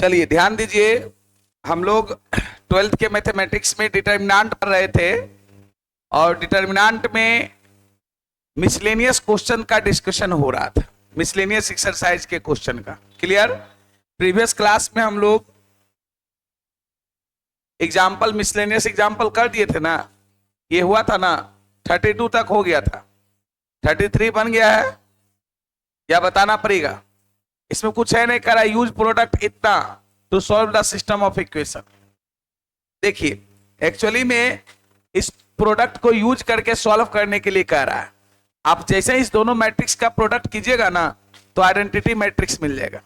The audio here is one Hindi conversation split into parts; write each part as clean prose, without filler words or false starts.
चलिए ध्यान दीजिए, हम लोग 12th के मैथमेटिक्स में डिटर्मिनेंट पढ़ रहे थे और डिटर्मिनेंट में मिसलेनियस क्वेश्चन का डिस्कशन हो रहा था, मिसलेनियस एक्सरसाइज के क्वेश्चन का। क्लियर? प्रीवियस क्लास में हम लोग एग्जाम्पल, मिसलेनियस एग्जाम्पल कर दिए थे ना, ये हुआ था ना, 32 तक हो गया था, 33 बन गया है या बताना पड़ेगा? इसमें कुछ है नहीं, करा यूज प्रोडक्ट इतना to solve the system of equation. देखिए एक्चुअली में इस प्रोडक्ट को यूज करके सॉल्व करने के लिए कह रहा है। आप जैसे इस दोनों मैट्रिक्स का प्रोडक्ट कीजिएगा ना तो आइडेंटिटी मैट्रिक्स मिल जाएगा।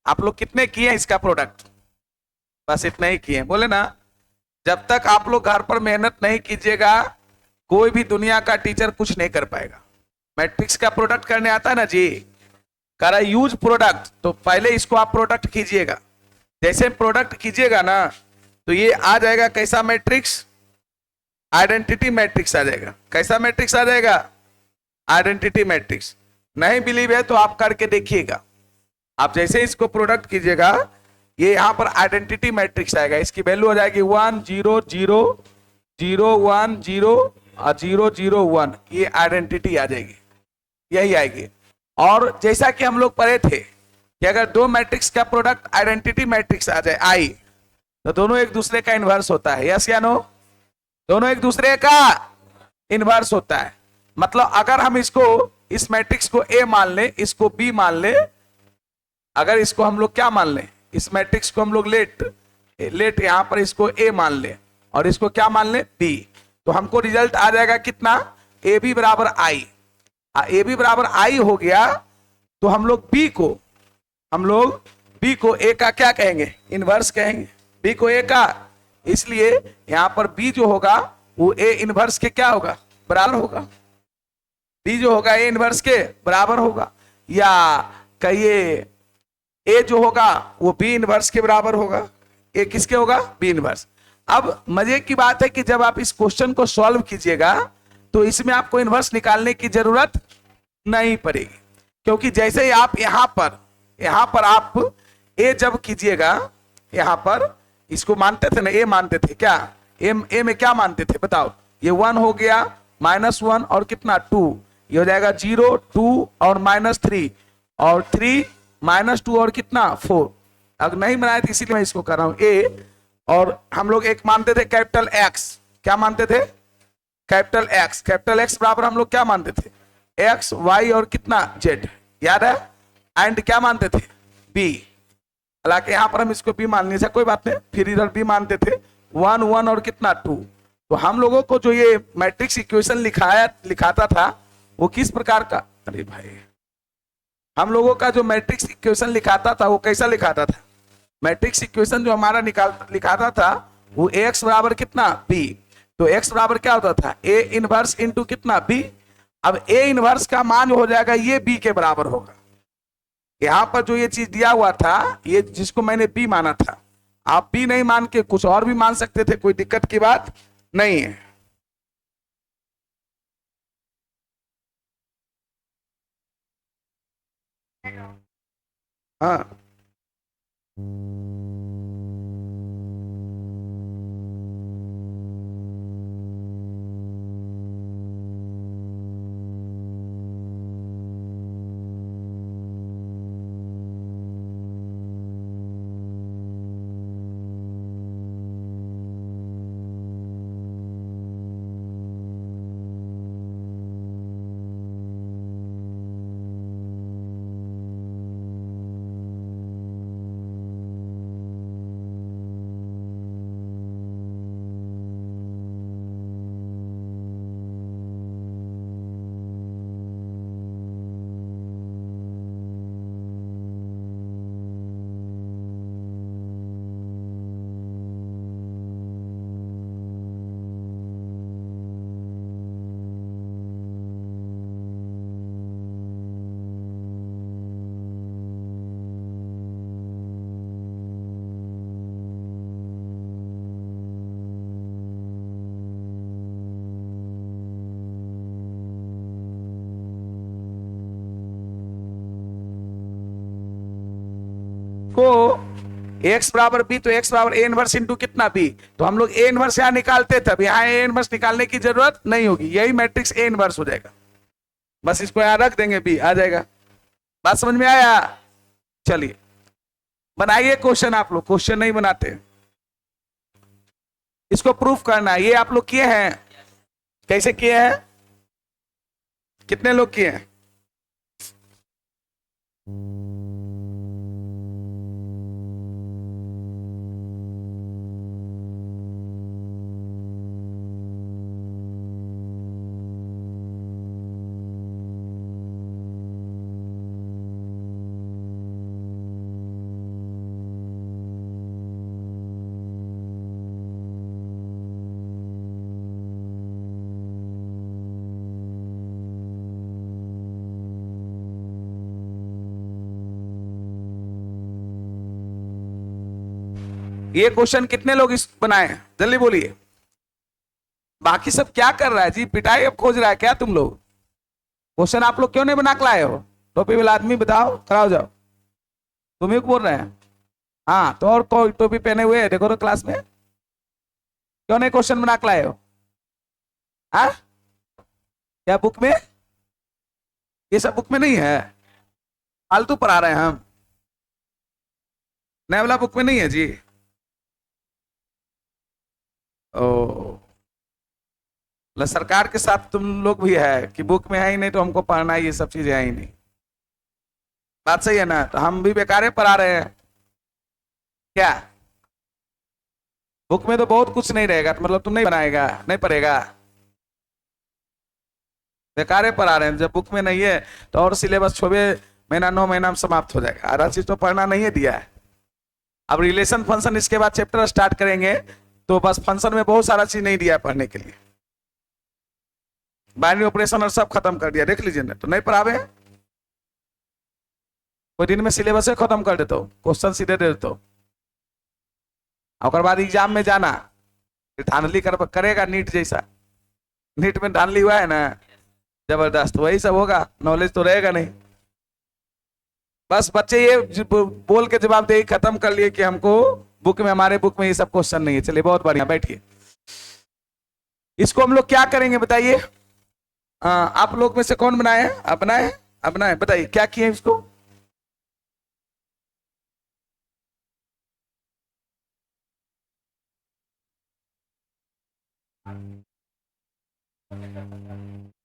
आप लोग कितने किए इसका प्रोडक्ट? बस इतना ही किए, बोले ना। जब तक आप लोग घर पर मेहनत नहीं कीजिएगा कोई भी दुनिया का टीचर कुछ नहीं कर पाएगा। मैट्रिक्स का प्रोडक्ट करने आता है ना जी, करा यूज प्रोडक्ट, तो पहले इसको आप प्रोडक्ट कीजिएगा। जैसे प्रोडक्ट कीजिएगा ना तो ये आ जाएगा कैसा मैट्रिक्स? आइडेंटिटी मैट्रिक्स आ जाएगा। कैसा मैट्रिक्स आ जाएगा? Identity matrix. नहीं बिलीव है तो आप करके देखिएगा। आप जैसे इसको प्रोडक्ट कीजिएगा ये यहां पर आइडेंटिटी मैट्रिक्स आएगा। इसकी वैल्यू हो जाएगी 1 0 0 0 1 0 और 0 0 1। ये आइडेंटिटी आ जाएगी, यही आएगी। और जैसा कि हम लोग पढ़े थे कि अगर दो मैट्रिक्स का प्रोडक्ट आइडेंटिटी मैट्रिक्स आ जाए आई, तो दोनों एक दूसरे का इन्वर्स होता है। यस या नो? दोनों एक दूसरे का इन्वर्स होता है। मतलब अगर हम इसको, इस मैट्रिक्स को ए मान ले, इसको बी मान ले, अगर इसको हम लोग क्या मान ले, इस मैट्रिक्स को हम लोग लेट यहां पर इसको ए मान ले और इसको क्या मान ले? बी, तो हमको रिजल्ट आ जाएगा कितना? ए बी बराबर आई। ए बी बराबर आई हो गया तो हम लोग बी को ए का क्या कहेंगे? इनवर्स कहेंगे। बी को ए का, इसलिए यहां पर बी जो होगा वो ए इनवर्स के क्या होगा? बराबर होगा। बी जो होगा ए इनवर्स के बराबर होगा, या कहिए ए जो होगा वो बी इनवर्स के बराबर होगा। ए किसके होगा? B inverse. अब मजे की बात है कि जब आप इस क्वेश्चन को सॉल्व कीजिएगा तो इसमें आपको इनवर्स निकालने की जरूरत नहीं पड़ेगी, क्योंकि जैसे ही आप यहां पर आप ए जब कीजिएगा, यहां पर इसको मानते थे ना, ए मानते थे क्या? ए में क्या मानते थे बताओ? ये 1 हो गया, -1 और कितना 2, ये हो जाएगा 0 2 और -3 और 3 -2 और कितना 4। अगर नहीं बनाए तो इसीलिए मैं इसको कर रहा हूं ए। और हम लोग एक मानते थे कैपिटल एक्स। क्या मानते थे? Capital x. कैपिटल एक्स बराबर हम लोग क्या मानते थे? एक्स वाई और कितना जेड, याद है? एंड क्या मानते थे? बी। हालांकि यहां पर हम इसको बी मान नहीं, कोई बात नहीं, फिर इधर बी मानते थे 1 1 और कितना 2। तो हम लोगों को जो ये मैट्रिक्स इक्वेशन लिखाता था वो किस प्रकार का? अरे भाई, हम लोगों का जो मैट्रिक्स इक्वेशन लिखाता था वो कैसा लिखाता था? मैट्रिक्स इक्वेशन जो हमारा लिखाता था वो एक्स बराबर कितना? बी। तो एक्स बराबर क्या होता था? ए इनवर्स इंटू कितना? बी। अब ए इनवर्स का मान हो जाएगा ये बी के बराबर होगा। यहां पर जो ये चीज दिया हुआ था, ये जिसको मैंने बी माना था, आप बी नहीं मान के कुछ और भी मान सकते थे, कोई दिक्कत की बात नहीं है। हाँ, को x बराबर b, तो x बराबर a इनवर्स इंटू कितना b, तो हम लोग a इनवर्स यहाँ निकालते थे, अब यहाँ a इनवर्स निकालने की जरूरत नहीं होगी, यही मैट्रिक्स a इनवर्स हो जाएगा, बस इसको यहाँ रख देंगे, b आ जाएगा। बात समझ में आया? चलिए बनाइए क्वेश्चन, आप लोग क्वेश्चन नहीं बनाते, इसको प्रूफ करना है। ये आप लोग किए हैं? कैसे किए हैं? कितने लोग किए हैं? ये क्वेश्चन कितने लोग इस बनाए हैं? जल्दी बोलिए। बाकी सब क्या कर रहा है जी? पिटाई अब खोज रहा है क्या तुम लोग? क्वेश्चन आप लोग क्यों नहीं बना के लाए हो? टोपी वाला आदमी बताओ, कराओ जाओ। तुम ही बोल रहे हैं? हाँ, तो और कोई टोपी पहने हुए है देखो तो क्लास में, क्यों नहीं क्वेश्चन बना के लाए हो? हाँ, क्या बुक में? ये सब बुक में नहीं है, फालतू पढ़ा रहे हैं हम, नया वाला बुक में नहीं है जी। ओ, सरकार के साथ तुम लोग भी है कि बुक में है ही नहीं तो हमको पढ़ना है, ये सब चीजें है ही नहीं। बात सही है ना? तो हम भी बेकारे पढ़ा रहे हैं क्या? बुक में तो बहुत कुछ नहीं रहेगा, तो मतलब तुम नहीं बनाएगा, नहीं पढ़ेगा, बेकारे पढ़ा रहे हैं। जब बुक में नहीं है तो और सिलेबस 6 महीना 9 महीना में समाप्त हो जाएगा, आधा चीज तो पढ़ना नहीं है दिया है। अब रिलेशन फंक्शन इसके बाद चैप्टर स्टार्ट करेंगे, तो बस फंक्शन में बहुत सारा चीज नहीं दिया है पढ़ने के लिए, बाइनरी ऑपरेशन और सब खत्म कर दिया, देख लीजिए ना, तो नहीं पढ़ावे हैं। कोई दिन में सिलेबस खत्म कर देता हूँ, क्वेश्चन सीधे दे देता हूँ, और बाद एग्जाम में जाना धांधली करेगा, नीट जैसा। नीट में धांधली हुआ है ना जबरदस्त, वही सब होगा, नॉलेज तो रहेगा नहीं। बस बच्चे ये बोल के जवाबदेही खत्म कर लिए कि हमको बुक में, हमारे बुक में ये सब क्वेश्चन नहीं है। चलिए बहुत बढ़िया, बैठिए। इसको हम लोग क्या करेंगे बताइए? आप लोग में से कौन बनाए हैं? आप बनाए हैं? आप बनाए, बताइए क्या किए इसको?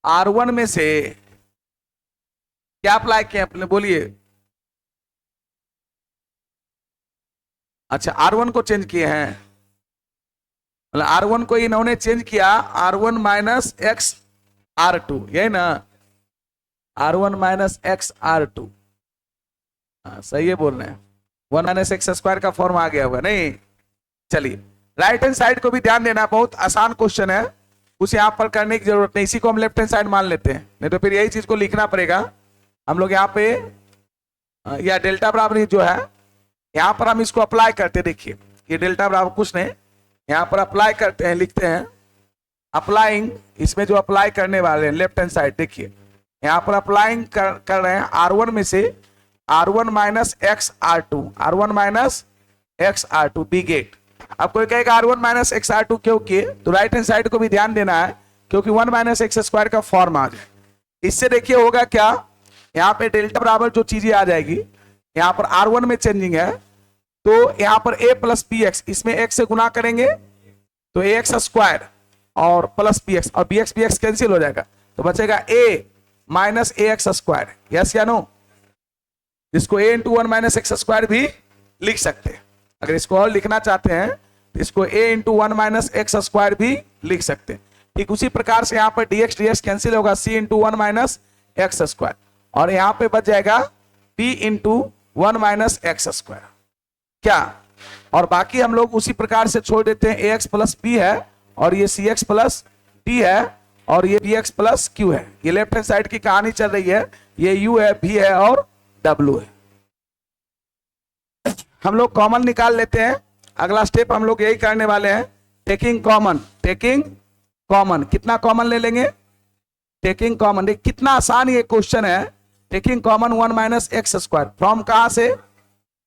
R1 में से क्या अप्लाई किया अपने, बोलिए। अच्छा, R1 को चेंज किए हैं, मतलब R1 को इन्होंने चेंज किया, R1 माइनस एक्स R2, यही ना? R1 माइनस एक्स R2, सही है बोल रहे हैं। 1 माइनस एक्स स्क्वायर का फॉर्म आ गया हुआ नहीं? चलिए राइट हैंड साइड को भी ध्यान देना, बहुत आसान क्वेश्चन है, उसे यहाँ पर करने की जरूरत नहीं, इसी को हम लेफ्ट हैंड साइड मान लेते हैं, नहीं तो फिर यही चीज को लिखना पड़ेगा हम लोग यहाँ पे। या डेल्टा बराबर जो है, यहाँ पर हम इसको अप्लाई करते हैं, देखिए ये डेल्टा बराबर कुछ नहीं, यहाँ पर अप्लाई करते हैं, लिखते हैं अप्लाइंग, इसमें जो अप्लाई करने वाले हैं लेफ्ट हैंड साइड, देखिए यहाँ पर अप्लाइंग कर रहे हैं R1 में से R1 minus x R2, R1 minus x R2 we get. अब कोई कहेगा R1 माइनस एक्स R2 क्यों किए? तो राइट हैंड साइड को भी ध्यान देना है, क्योंकि 1 माइनस एक्स स्क्वायर का फॉर्म आ जाए। इससे देखिए होगा क्या, यहाँ पे डेल्टा बराबर जो चीजें आ जाएगी, यहाँ पर R1 में चेंजिंग है, तो यहाँ पर a प्लस बी एक्स, इसमें x से गुना करेंगे तो ax स्क्वायर और प्लस बी एक्स, और बी एक्स कैंसिल हो जाएगा, तो बचेगा a minus A x square, yes या नो? जिसको a into 1 minus x square भी लिख सकते हैं। अगर इसको और लिखना चाहते हैं तो इसको a into 1 minus x square भी लिख सकते हैं। ठीक उसी प्रकार से यहाँ पर dx कैंसिल होगा, c into 1 minus x square, और यहाँ पे बच जाएगा p into 1 minus x square, क्या? और बाकी हम लोग उसी प्रकार से छोड़ देते हैं, ax प्लस b है, और ये cx प्लस d है, और ये bx प्लस q है। ये लेफ्ट हैंड साइड की कहानी चल रही है, ये u है, v है और w है। हम लोग कॉमन निकाल लेते हैं, अगला स्टेप हम लोग यही करने वाले हैं, टेकिंग कॉमन। टेकिंग कॉमन, कितना कॉमन ले लेंगे? टेकिंग कॉमन, कितना आसान ये क्वेश्चन है। Taking common 1 minus x square, from कहां से?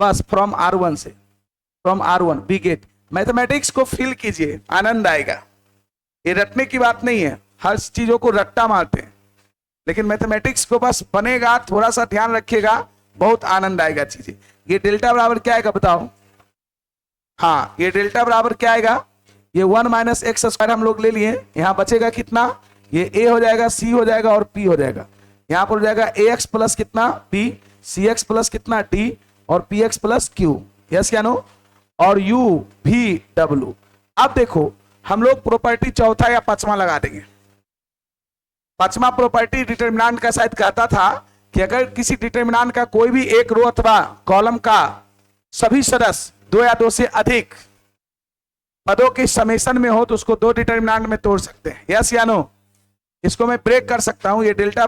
बस फ्रॉम R1 से, from R1 we get. Mathematics को फील कीजिए, आनंद आएगा। ये रटने की बात नहीं है, हर चीजों को रट्टा मारते हैं, लेकिन मैथमेटिक्स को बस बनेगा, थोड़ा सा ध्यान रखिएगा, बहुत आनंद आएगा चीजें। ये डेल्टा बराबर क्या आएगा बताओ? हाँ, ये डेल्टा बराबर क्या आएगा? ये 1 माइनस एक्स स्क्वायर हम लोग ले लिए, यहां बचेगा कितना? ये a हो जाएगा, c हो जाएगा और p हो जाएगा। यहां पर हो जाएगा ax प्लस कितना b, cx प्लस कितना d और px प्लस q। यस या नो? और u v w। अब देखो हम लोग प्रॉपर्टी चौथा या पांचवा लगा देंगे। पांचवा प्रॉपर्टी डिटरमिनेंट का शायद कहता था कि अगर किसी डिटरमिनेंट का कोई भी एक रो अथवा कॉलम का सभी सदस्य 2 या 2 से अधिक पदों के समेशन में हो तो उसको 2 डिटरमिनेंट में तोड़ सकते हैं। यस या नो? इसको मैं ब्रेक कर सकता हूं। ये डेल्टा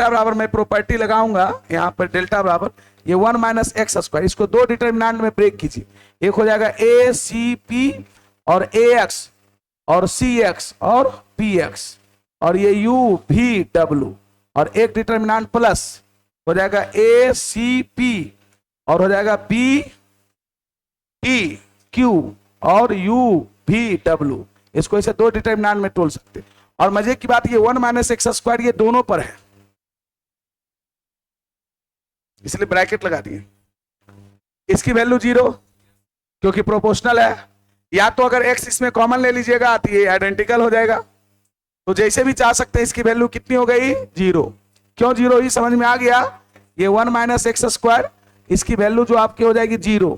बराबर मैं प्रॉपर्टी लगाऊंगा यहां पर, डेल्टा बराबर ये 1 माइनस एक्स स्क्वायर, इसको 2 डिटरमिनेंट में ब्रेक कीजिए। एक हो जाएगा ए सी पी और ए एक्स और सी एक्स और पी एक्स और ये यू भी डब्ल्यू और एक डिटरमिनेंट प्लस हो जाएगा ए सी पी और हो जाएगा बी टी क्यू और यू भी डब्ल्यू। इसको इसे 2 डिटरमिनेंट में तोड़ सकते। और मजे की बात ये 1 माइनस एक्स स्क्वायर ये दोनों पर है, इसलिए ब्रैकेट लगा दिए। इसकी वैल्यू 0 क्योंकि प्रोपोर्शनल है, या तो अगर x इसमें कॉमन ले लीजिएगा तो ये आइडेंटिकल हो जाएगा। तो जैसे भी चाह सकते हैं, इसकी वैल्यू कितनी हो गई? 0। क्यों 0 ही समझ में आ गया? ये 1 माइनस एक्स स्क्वायर, इसकी वैल्यू जो आपकी हो जाएगी 0।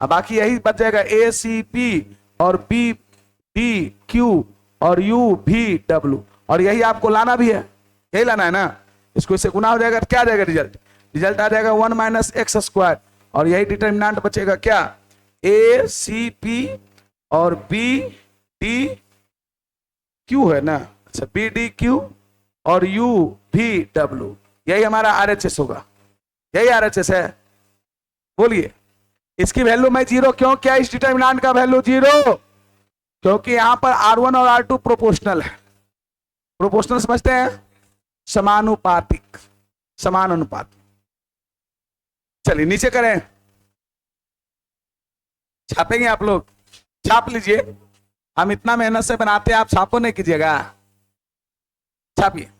अब बाकी यही बच जाएगा ए सी पी और बी डी क्यू और यू भी डब्ल्यू, और यही आपको लाना भी है, यही लाना है ना। इसको इससे गुना हो जाएगा तो क्या आ जाएगा? रिजल्ट आ जाएगा 1 माइनस एक्स स्क्वायर और यही डिटरमिनेंट बचेगा क्या? ए सी पी और बी डी क्यू है ना, अच्छा बी डी क्यू और यू भी डब्ल्यू, यही हमारा RHS होगा। यही RHS है, बोलिए। इसकी वैल्यू मैं 0 क्यों किया? इस डिटरमिनेंट का वैल्यू 0 क्योंकि यहां पर R1 और R2 प्रोपोर्शनल है। प्रोपोर्शनल समझते हैं? समानुपातिक, समान अनुपात। चलिए नीचे करें, छापेंगे आप लोग, छाप लीजिए। हम इतना मेहनत से बनाते हैं, आप छापो नहीं कीजिएगा, छापिए।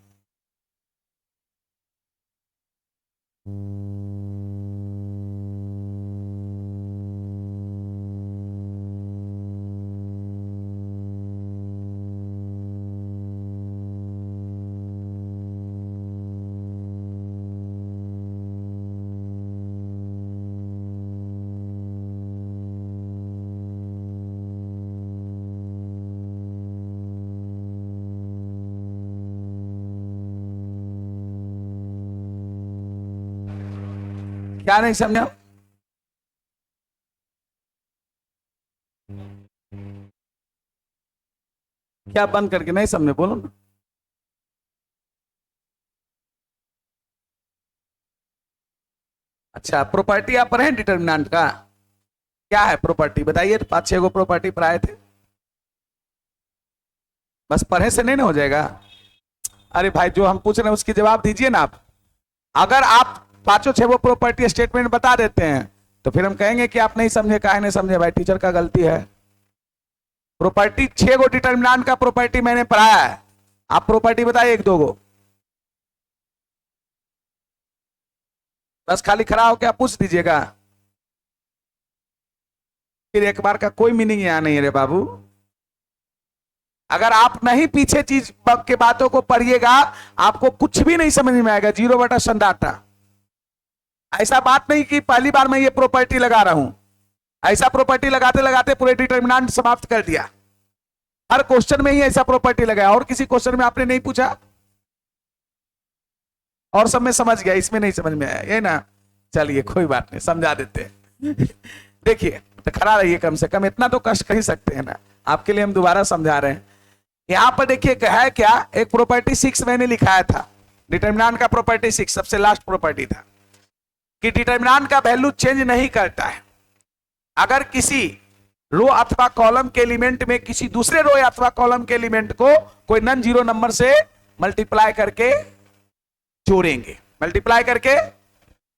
क्या नहीं समझा? क्या बंद करके नहीं समझे? बोलो ना। अच्छा, प्रॉपर्टी आप पढ़े डिटरमिनेंट का? क्या है प्रॉपर्टी बताइए? 5-6 गो प्रॉपर्टी पढ़ाए थे, बस पढ़े से नहीं ना हो जाएगा। अरे भाई, जो हम पूछ रहे हैं उसकी जवाब दीजिए ना आप। अगर आप 5-6 प्रॉपर्टी स्टेटमेंट बता देते हैं तो फिर हम कहेंगे कि आप नहीं समझे। काहे नहीं समझे भाई? टीचर का गलती है। प्रॉपर्टी 6 गो डिटरमिनेंट का प्रॉपर्टी मैंने पढ़ाया है, आप प्रॉपर्टी बताइए 1-2 गो। बस खाली खड़ा होकर आप पूछ दीजिएगा, फिर एक बार का कोई मीनिंग यहां नहीं है रे बाबू। अगर आप नहीं पीछे चीज के बातों को पढ़िएगा, आपको कुछ भी नहीं समझ में आएगा। 0 बटा संडाटा। ऐसा बात नहीं कि पहली बार मैं ये प्रॉपर्टी लगा रहा हूं, ऐसा प्रॉपर्टी लगाते लगाते पूरे डिटरमिनेंट समाप्त कर दिया। हर क्वेश्चन में ही ऐसा प्रॉपर्टी लगाया, और किसी क्वेश्चन में आपने नहीं पूछा, और सब में समझ गया, इसमें नहीं समझ में आया, ये ना। चलिए कोई बात नहीं, समझा देते देखिए तो खड़ा रहिए, कम से कम इतना तो कष्ट कर ही सकते हैं ना। आपके लिए हम दोबारा समझा रहे हैं। यहां पर देखिए है क्या, एक प्रॉपर्टी 6 मैंने लिखाया था, डिटरमिनेंट का प्रॉपर्टी 6 सबसे लास्ट प्रॉपर्टी था कि डिटरमिनेंट का वैल्यू चेंज नहीं करता है। अगर किसी रो अथवा कॉलम के एलिमेंट में किसी दूसरे रो अथवा कॉलम के एलिमेंट को कोई नॉन जीरो नंबर से मल्टीप्लाई करके जोड़ेंगे, मल्टीप्लाई करके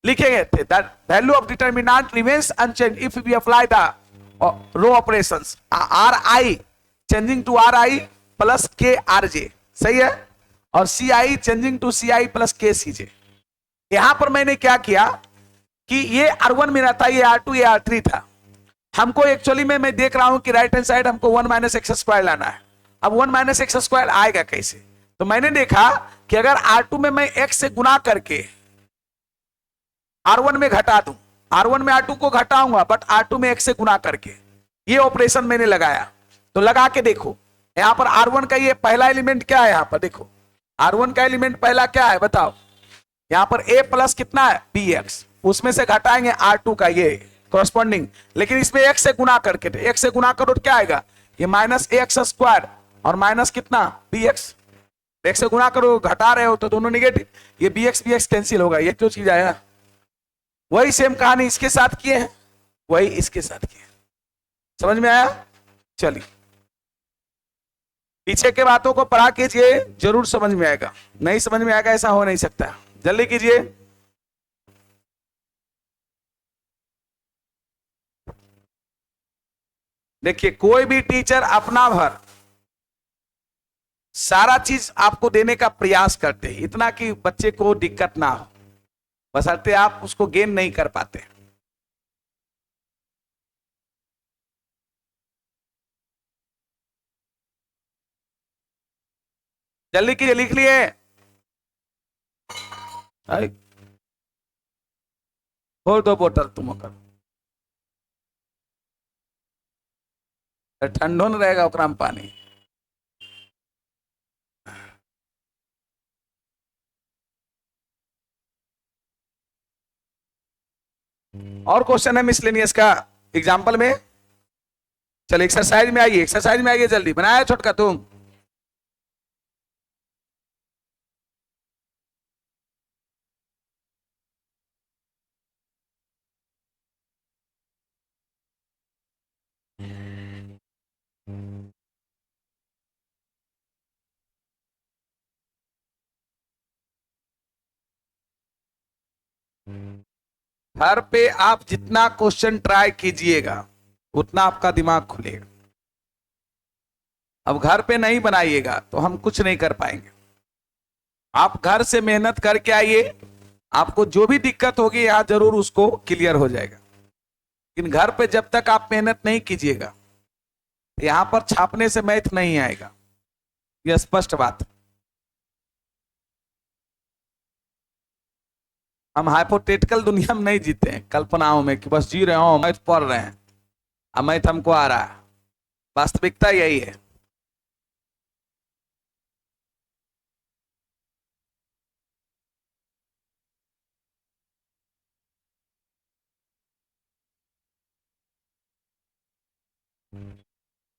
लिखे गए थे that value of determinant remains unchanged if we apply the row operations R I changing to R I plus K R J, सही है, और C I changing to C I plus K C जे। यहां पर मैंने क्या किया कि ये R1 मेरा था, ये R2 ये R3 था। हमको एक्चुअली में मैं देख रहा हूं कि राइट हैंड साइड हमको 1 माइनस एक्स स्क्वायर लाना है। अब 1 माइनस एक्स स्क्वायर आएगा कैसे? तो मैंने देखा कि अगर R2 में मैं x से गुना करके R1 में घटा दूं, R1 में R2 को घटाऊंगा बट R2 में x से गुना करके, ये ऑपरेशन मैंने लगाया। तो लगा के देखो यहां पर R1 का ये पहला एलिमेंट क्या है, यहां पर देखो R1 का एलिमेंट पहला क्या है बताओ, यहां पर a प्लस कितना है bx, उसमें से घटाएंगे R2 का ये कॉरस्पॉन्डिंग, लेकिन इसमें x से गुना करके, x से गुना करो तो क्या आएगा, ये माइनस एक्स स्क्वायर और माइनस कितना bx, x से गुना करो घटा रहे हो तो दोनों निगेटिव, ये bx कैंसिल होगा, ये जो चीज आएगा। वही सेम कहानी इसके साथ किए हैं, वही इसके साथ किए हैं। समझ में आया? चलिए पीछे के बातों को पढ़ा कीजिए, जरूर समझ में आएगा। नहीं समझ में आएगा ऐसा हो नहीं सकता, जल्दी कीजिए। देखिए कोई भी टीचर अपना भर सारा चीज आपको देने का प्रयास करते हैं, इतना कि बच्चे को दिक्कत ना हो, बशर्ते आप उसको गेन नहीं कर पाते। जल्दी कीजिए, लिख लिए? और दो बोतल तुम कर, ठंडो न रहेगा ओकरा में पानी। और क्वेश्चन है मिसलेनियस का एग्जाम्पल में? चल एक्सरसाइज में आइए, एक्सरसाइज में आइए, जल्दी बनाया छोटका तुम। घर पे आप जितना क्वेश्चन ट्राई कीजिएगा उतना आपका दिमाग खुलेगा। अब घर पे नहीं बनाइएगा तो हम कुछ नहीं कर पाएंगे। आप घर से मेहनत करके आइए, आपको जो भी दिक्कत होगी यहां जरूर उसको क्लियर हो जाएगा। लेकिन घर पे जब तक आप मेहनत नहीं कीजिएगा यहां पर छापने से मैथ नहीं आएगा, यह स्पष्ट बात। हम हाइपोथेटिकल दुनिया में नहीं जीते हैं, कल्पनाओं में कि बस जी रहे हो, मैथ पढ़ रहे हैं, अब मैथ हमको आ रहा है। वास्तविकता यही है।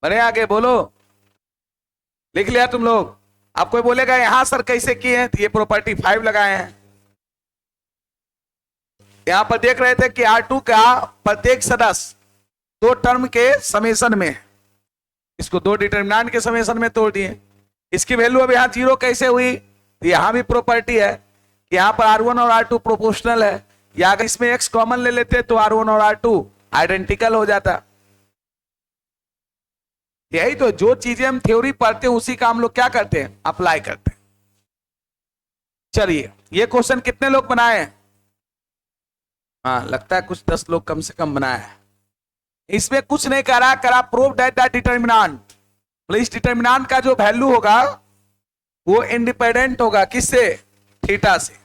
बढ़े आगे बोलो, लिख लिया तुम लोग? आप कोई बोलेगा यहां सर कैसे किए हैं, तो ये प्रॉपर्टी 5 लगाए हैं। यहां पर देख रहे थे कि R2 का प्रत्येक सदस्य दो टर्म के समेशन में, इसको दो डिटर्मिनेंट के समेशन में तोड़ दिए। इसकी वैल्यू अब यहां 0 कैसे हुई, तो यहां भी प्रॉपर्टी है कि यहां पर R1 और R2 प्रोपोर्शनल है, या अगर इसमें x कॉमन ले लेते तो R1 और R2 आइडेंटिकल हो जाता। यही तो जो चीजें हम थ्योरी पढ़ते हैं उसी का हम लोग क्या करते हैं, अप्लाई करते हैं। चलिए ये क्वेश्चन कितने लोग बनाए हैं? हाँ लगता है कुछ 10 लोग कम से कम बनाए हैं। इसमें कुछ नहीं करा प्रूव दैट द डिटर्मिनेंट, इस डिटर्मिनेंट का जो वैल्यू होगा वो इंडिपेंडेंट होगा किससे, थीटा से।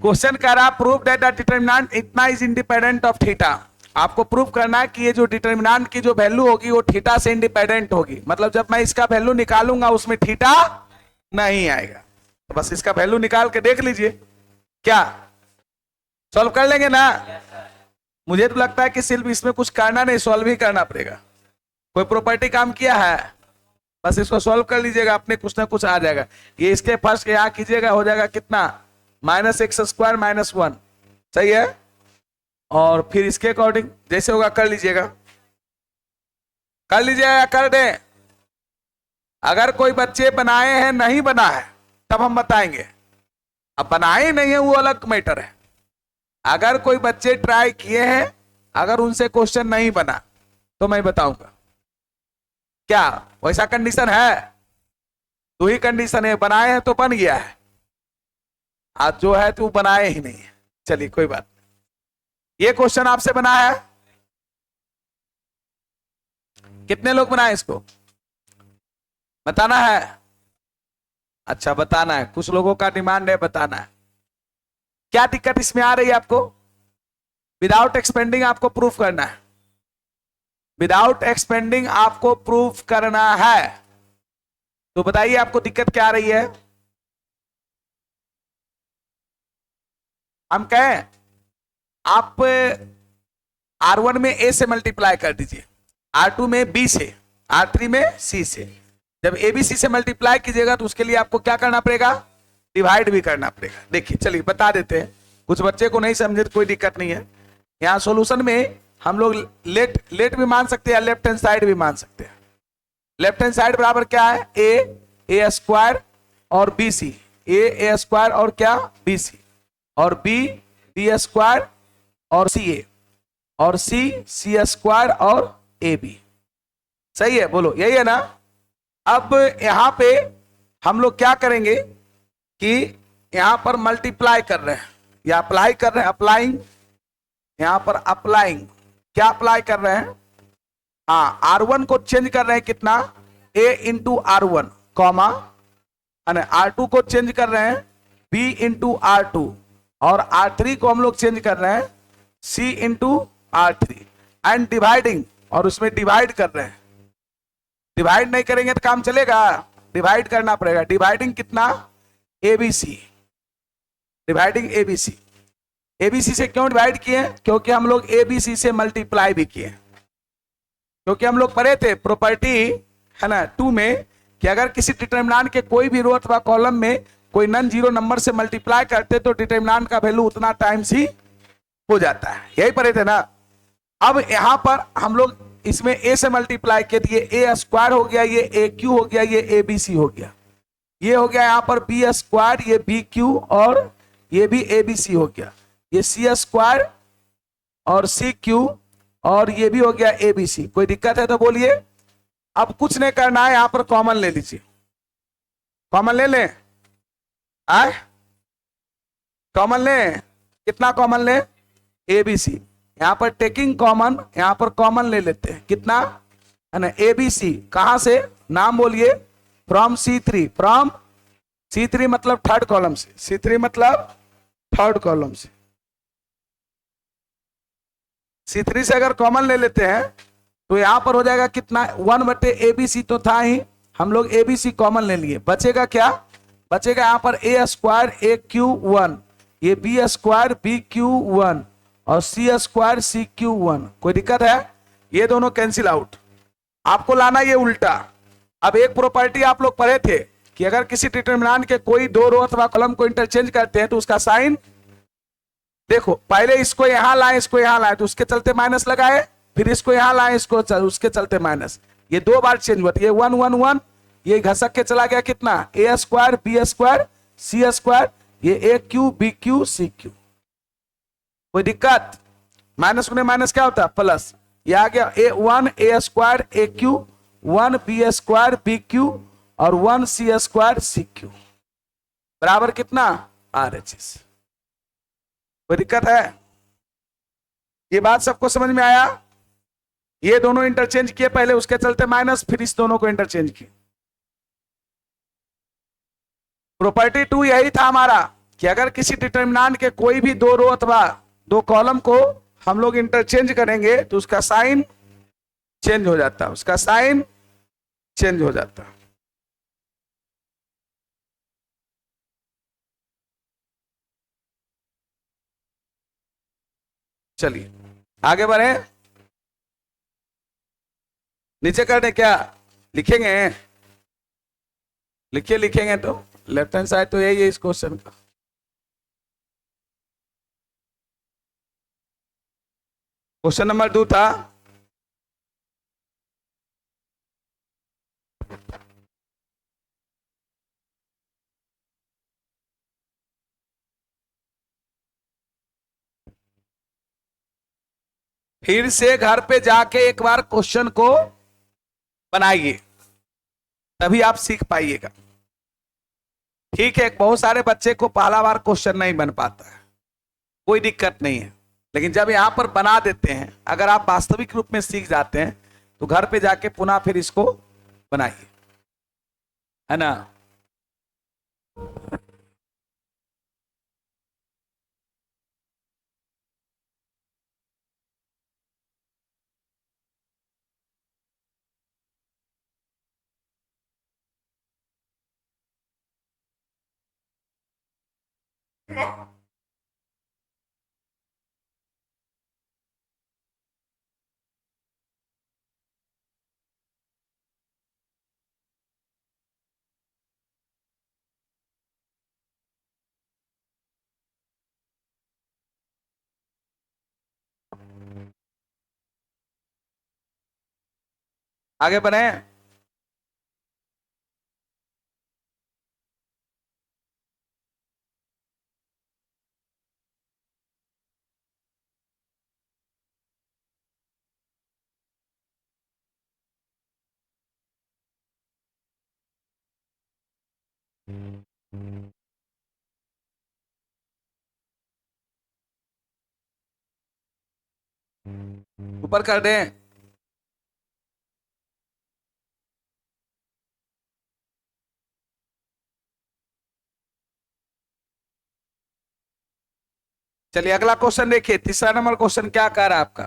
क्वेश्चन कह रहा प्रूव दैट द डिटरमिनेंट इतना इज इंडिपेंडेंट ऑफ थीटा। आपको प्रूव करना है कि ये जो डिटरमिनेंट की जो वैल्यू होगी वो थीटा से इंडिपेंडेंट होगी, मतलब जब मैं इसका वैल्यू निकालूंगा उसमें थीटा नहीं आएगा। तो बस इसका वैल्यू निकाल के देख लीजिए, क्या सॉल्व कर लेंगे ना। मुझे तो लगता है कि सिर्फ इसमें कुछ करना नहीं, सॉल्व ही करना पड़ेगा। कोई प्रॉपर्टी काम किया है, बस इसको सॉल्व कर लीजिएगा, अपने कुछ ना कुछ आ जाएगा। ये इसके फर्स्ट के यहाँ कीजिएगा, हो जाएगा कितना, -x² - 1, सही है। और फिर इसके अकॉर्डिंग जैसे होगा कर लीजिएगा, कर लीजिएगा, कर दें। अगर कोई बच्चे बनाए हैं नहीं बना है तब हम बताएंगे, अब बनाए नहीं है वो अलग मैटर है। अगर कोई बच्चे ट्राई किए हैं, अगर उनसे क्वेश्चन नहीं बना तो मैं बताऊंगा। क्या वैसा कंडीशन है? दो ही कंडीशन है, बनाए हैं तो बन गया है, आज जो है तो बनाए ही नहीं है। चलिए कोई बात नहीं। ये क्वेश्चन आपसे बना है, कितने लोग बनाए इसको बताना है? अच्छा बताना है, कुछ लोगों का डिमांड है बताना है। क्या दिक्कत इसमें आ रही है आपको? विदाउट एक्सपेंडिंग आपको प्रूफ करना है, विदाउट एक्सपेंडिंग आपको प्रूफ करना है। तो बताइए आपको दिक्कत क्या आ रही है? हम कहें आप R1 में A से मल्टीप्लाई कर दीजिए, R2 में B से, R3 में C से। जब ABC से मल्टीप्लाई कीजिएगा तो उसके लिए आपको क्या करना पड़ेगा? डिवाइड भी करना पड़ेगा। देखिए चलिए बता देते हैं, कुछ बच्चे को नहीं समझे तो कोई दिक्कत नहीं है। यहाँ सॉल्यूशन में हम लोग लेट भी मान सकते हैं, लेफ्ट हैंड साइड भी मान सकते हैं। लेफ्ट हैंड साइड बराबर क्या है? A² और BC, A² और क्या BC, और B² और CA, और C² और AB, सही है? बोलो यही है ना। अब यहां पे हम लोग क्या करेंगे कि यहां पर मल्टीप्लाई कर रहे हैं या अप्लाई कर रहे हैं, अप्लाइंग, यहां पर अप्लाइंग, क्या अप्लाई कर रहे हैं? हाँ, R1 को चेंज कर रहे हैं कितना? A into R1 comma, R2 को चेंज कर रहे हैं B इंटू R2, और R3 को हम लोग चेंज कर रहे हैं C into R3, and dividing, और उसमें डिवाइड कर रहे हैं। डिवाइड नहीं करेंगे तो काम चलेगा, डिवाइड करना पड़ेगा। डिवाइडिंग कितना? ABC, dividing ABC। ABC से क्यों डिवाइड किए? क्योंकि हम लोग ABC से मल्टीप्लाई भी किए, क्योंकि हम लोग पढ़े थे प्रॉपर्टी है ना 2 में कि अगर किसी डिटरमिनेंट के कोई भी रो अथवा कॉलम में कोई नॉन जीरो नंबर से मल्टीप्लाई करते तो डिटरमिनेंट का वैल्यू उतना टाइम्स ही हो जाता है, यही पढ़े थे ना। अब यहां पर हम लोग इसमें A से मल्टीप्लाई किए, ये A² हो गया, ये AQ हो गया, ये ABC हो गया, ये हो गया यहां पर B², ये BQ, और ये भी ABC हो गया, ये C² और CQ, और ये भी हो गया ABC। कोई दिक्कत है तो बोलिए। अब कुछ नहीं करना है, यहां पर कॉमन ले लीजिए, कॉमन ले लें, आए कॉमन लें, कितना कॉमन लें? ABC। यहां पर टेकिंग कॉमन, यहां पर कॉमन ले लेते हैं, कितना है ना? ABC। कहां से? नाम बोलिए, फ्रॉम C3, फ्रॉम C3 मतलब थर्ड कॉलम से, C3 मतलब थर्ड कॉलम से। C3 से अगर कॉमन ले लेते हैं तो यहां पर हो जाएगा कितना? 1/ABC तो था ही, हम लोग ABC कॉमन ले लिए, बचेगा क्या? बचेगा यहां पर A² AQ1, ये B² BQ1, और C² CQ1। कोई दिक्कत है? ये दोनों कैंसिल आउट, आपको लाना ये उल्टा। अब एक प्रॉपर्टी आप लोग पढ़े थे कि अगर किसी डिटरमिनेंट के कोई दो रो अथवा कॉलम को इंटरचेंज करते हैं तो उसका साइन, देखो पहले इसको यहां लाए, इसको यहां लाए तो उसके चलते माइनस लगाए, फिर इसको यहां लाए, इसको उसके चलते माइनस, ये दो बार चेंज हुआ। ये 1 1 1, ये घसक के चला गया कितना? A² B² C², ये AQ BQ CQ। कोई दिक्कत? माइनस में माइनस क्या होता है? प्लस। ये आ गया A1 A² AQ, 1 B² BQ, और 1 C² CQ, बराबर कितना? RHS। कोई दिक्कत है? ये बात सबको समझ में आया? ये दोनों इंटरचेंज किए पहले, उसके चलते माइनस, फिर इस दोनों को इंटरचेंज किए। प्रॉपर्टी 2 यही था हमारा कि अगर किसी डिटर्मिनेंट के कोई भी दो रो अथवा दो कॉलम को हम लोग इंटरचेंज करेंगे तो उसका साइन चेंज हो जाता है, उसका साइन चेंज हो जाता है। चलिए आगे बढ़े, नीचे कर दे क्या लिखेंगे, लिखिए, लिखेंगे तो लेफ्ट हैंड साइड तो यही है इस क्वेश्चन का। क्वेश्चन नंबर 2 था, फिर से घर पे जाके एक बार क्वेश्चन को बनाइए, तभी आप सीख पाइएगा। ठीक है, बहुत सारे बच्चे को पहला बार क्वेश्चन नहीं बन पाता है, कोई दिक्कत नहीं है, लेकिन जब यहां पर बना देते हैं, अगर आप वास्तविक रूप में सीख जाते हैं तो घर पे जाके पुनः फिर इसको बनाइए, है ना। आगे बढ़े, ऊपर कर दें। चलिए अगला क्वेश्चन देखिए, तीसरा नंबर क्वेश्चन क्या कह रहा है आपका,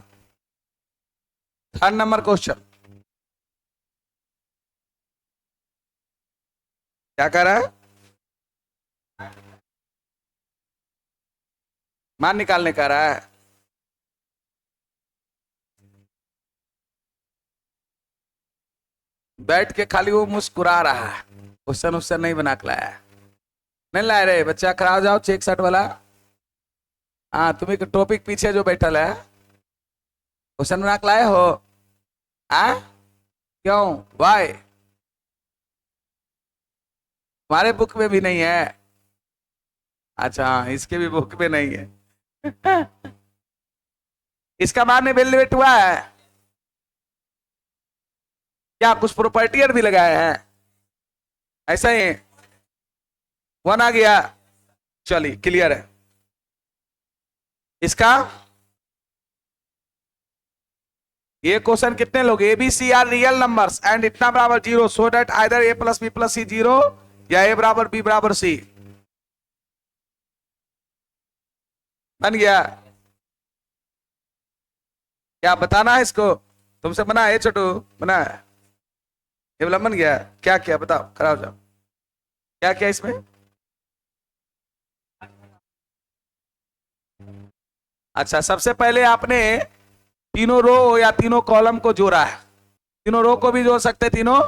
3rd नंबर क्वेश्चन क्या कह रहा है, मान निकालने का रहा है। बैठ के खाली वो मुस्कुरा रहा है, क्वेश्चन उससे नहीं बना के लाया है। नहीं लाए रहे बच्चा, खड़ा हो जाओ, चेक शर्ट वाला। हाँ तुम्हें टॉपिक पीछे जो बैठल है, क्वेश्चन बना के लाए हो। आ? क्यों, वाई, तुम्हारे बुक में भी नहीं है? अच्छा हाँ, इसके भी बुक में नहीं है। इसका मान इवेल्युएट हुआ है क्या, कुछ प्रॉपर्टी भी लगाए हैं, ऐसा ही 1 आ गया। चलिए क्लियर है इसका। ये क्वेश्चन कितने लोग, A B C are real numbers and इतना बराबर 0 so that either A plus B plus C 0 या ए बराबर बी बराबर सी। बन गया, क्या बताना है इसको, तुमसे बना है छोटू, बना है ये वाला, बन गया। क्या क्या बताओ, खड़ा हो जाओ, क्या क्या इसमें। अच्छा सबसे पहले आपने तीनों रो या तीनों कॉलम को जोड़ा है, तीनों रो को भी जोड़ सकते, तीनों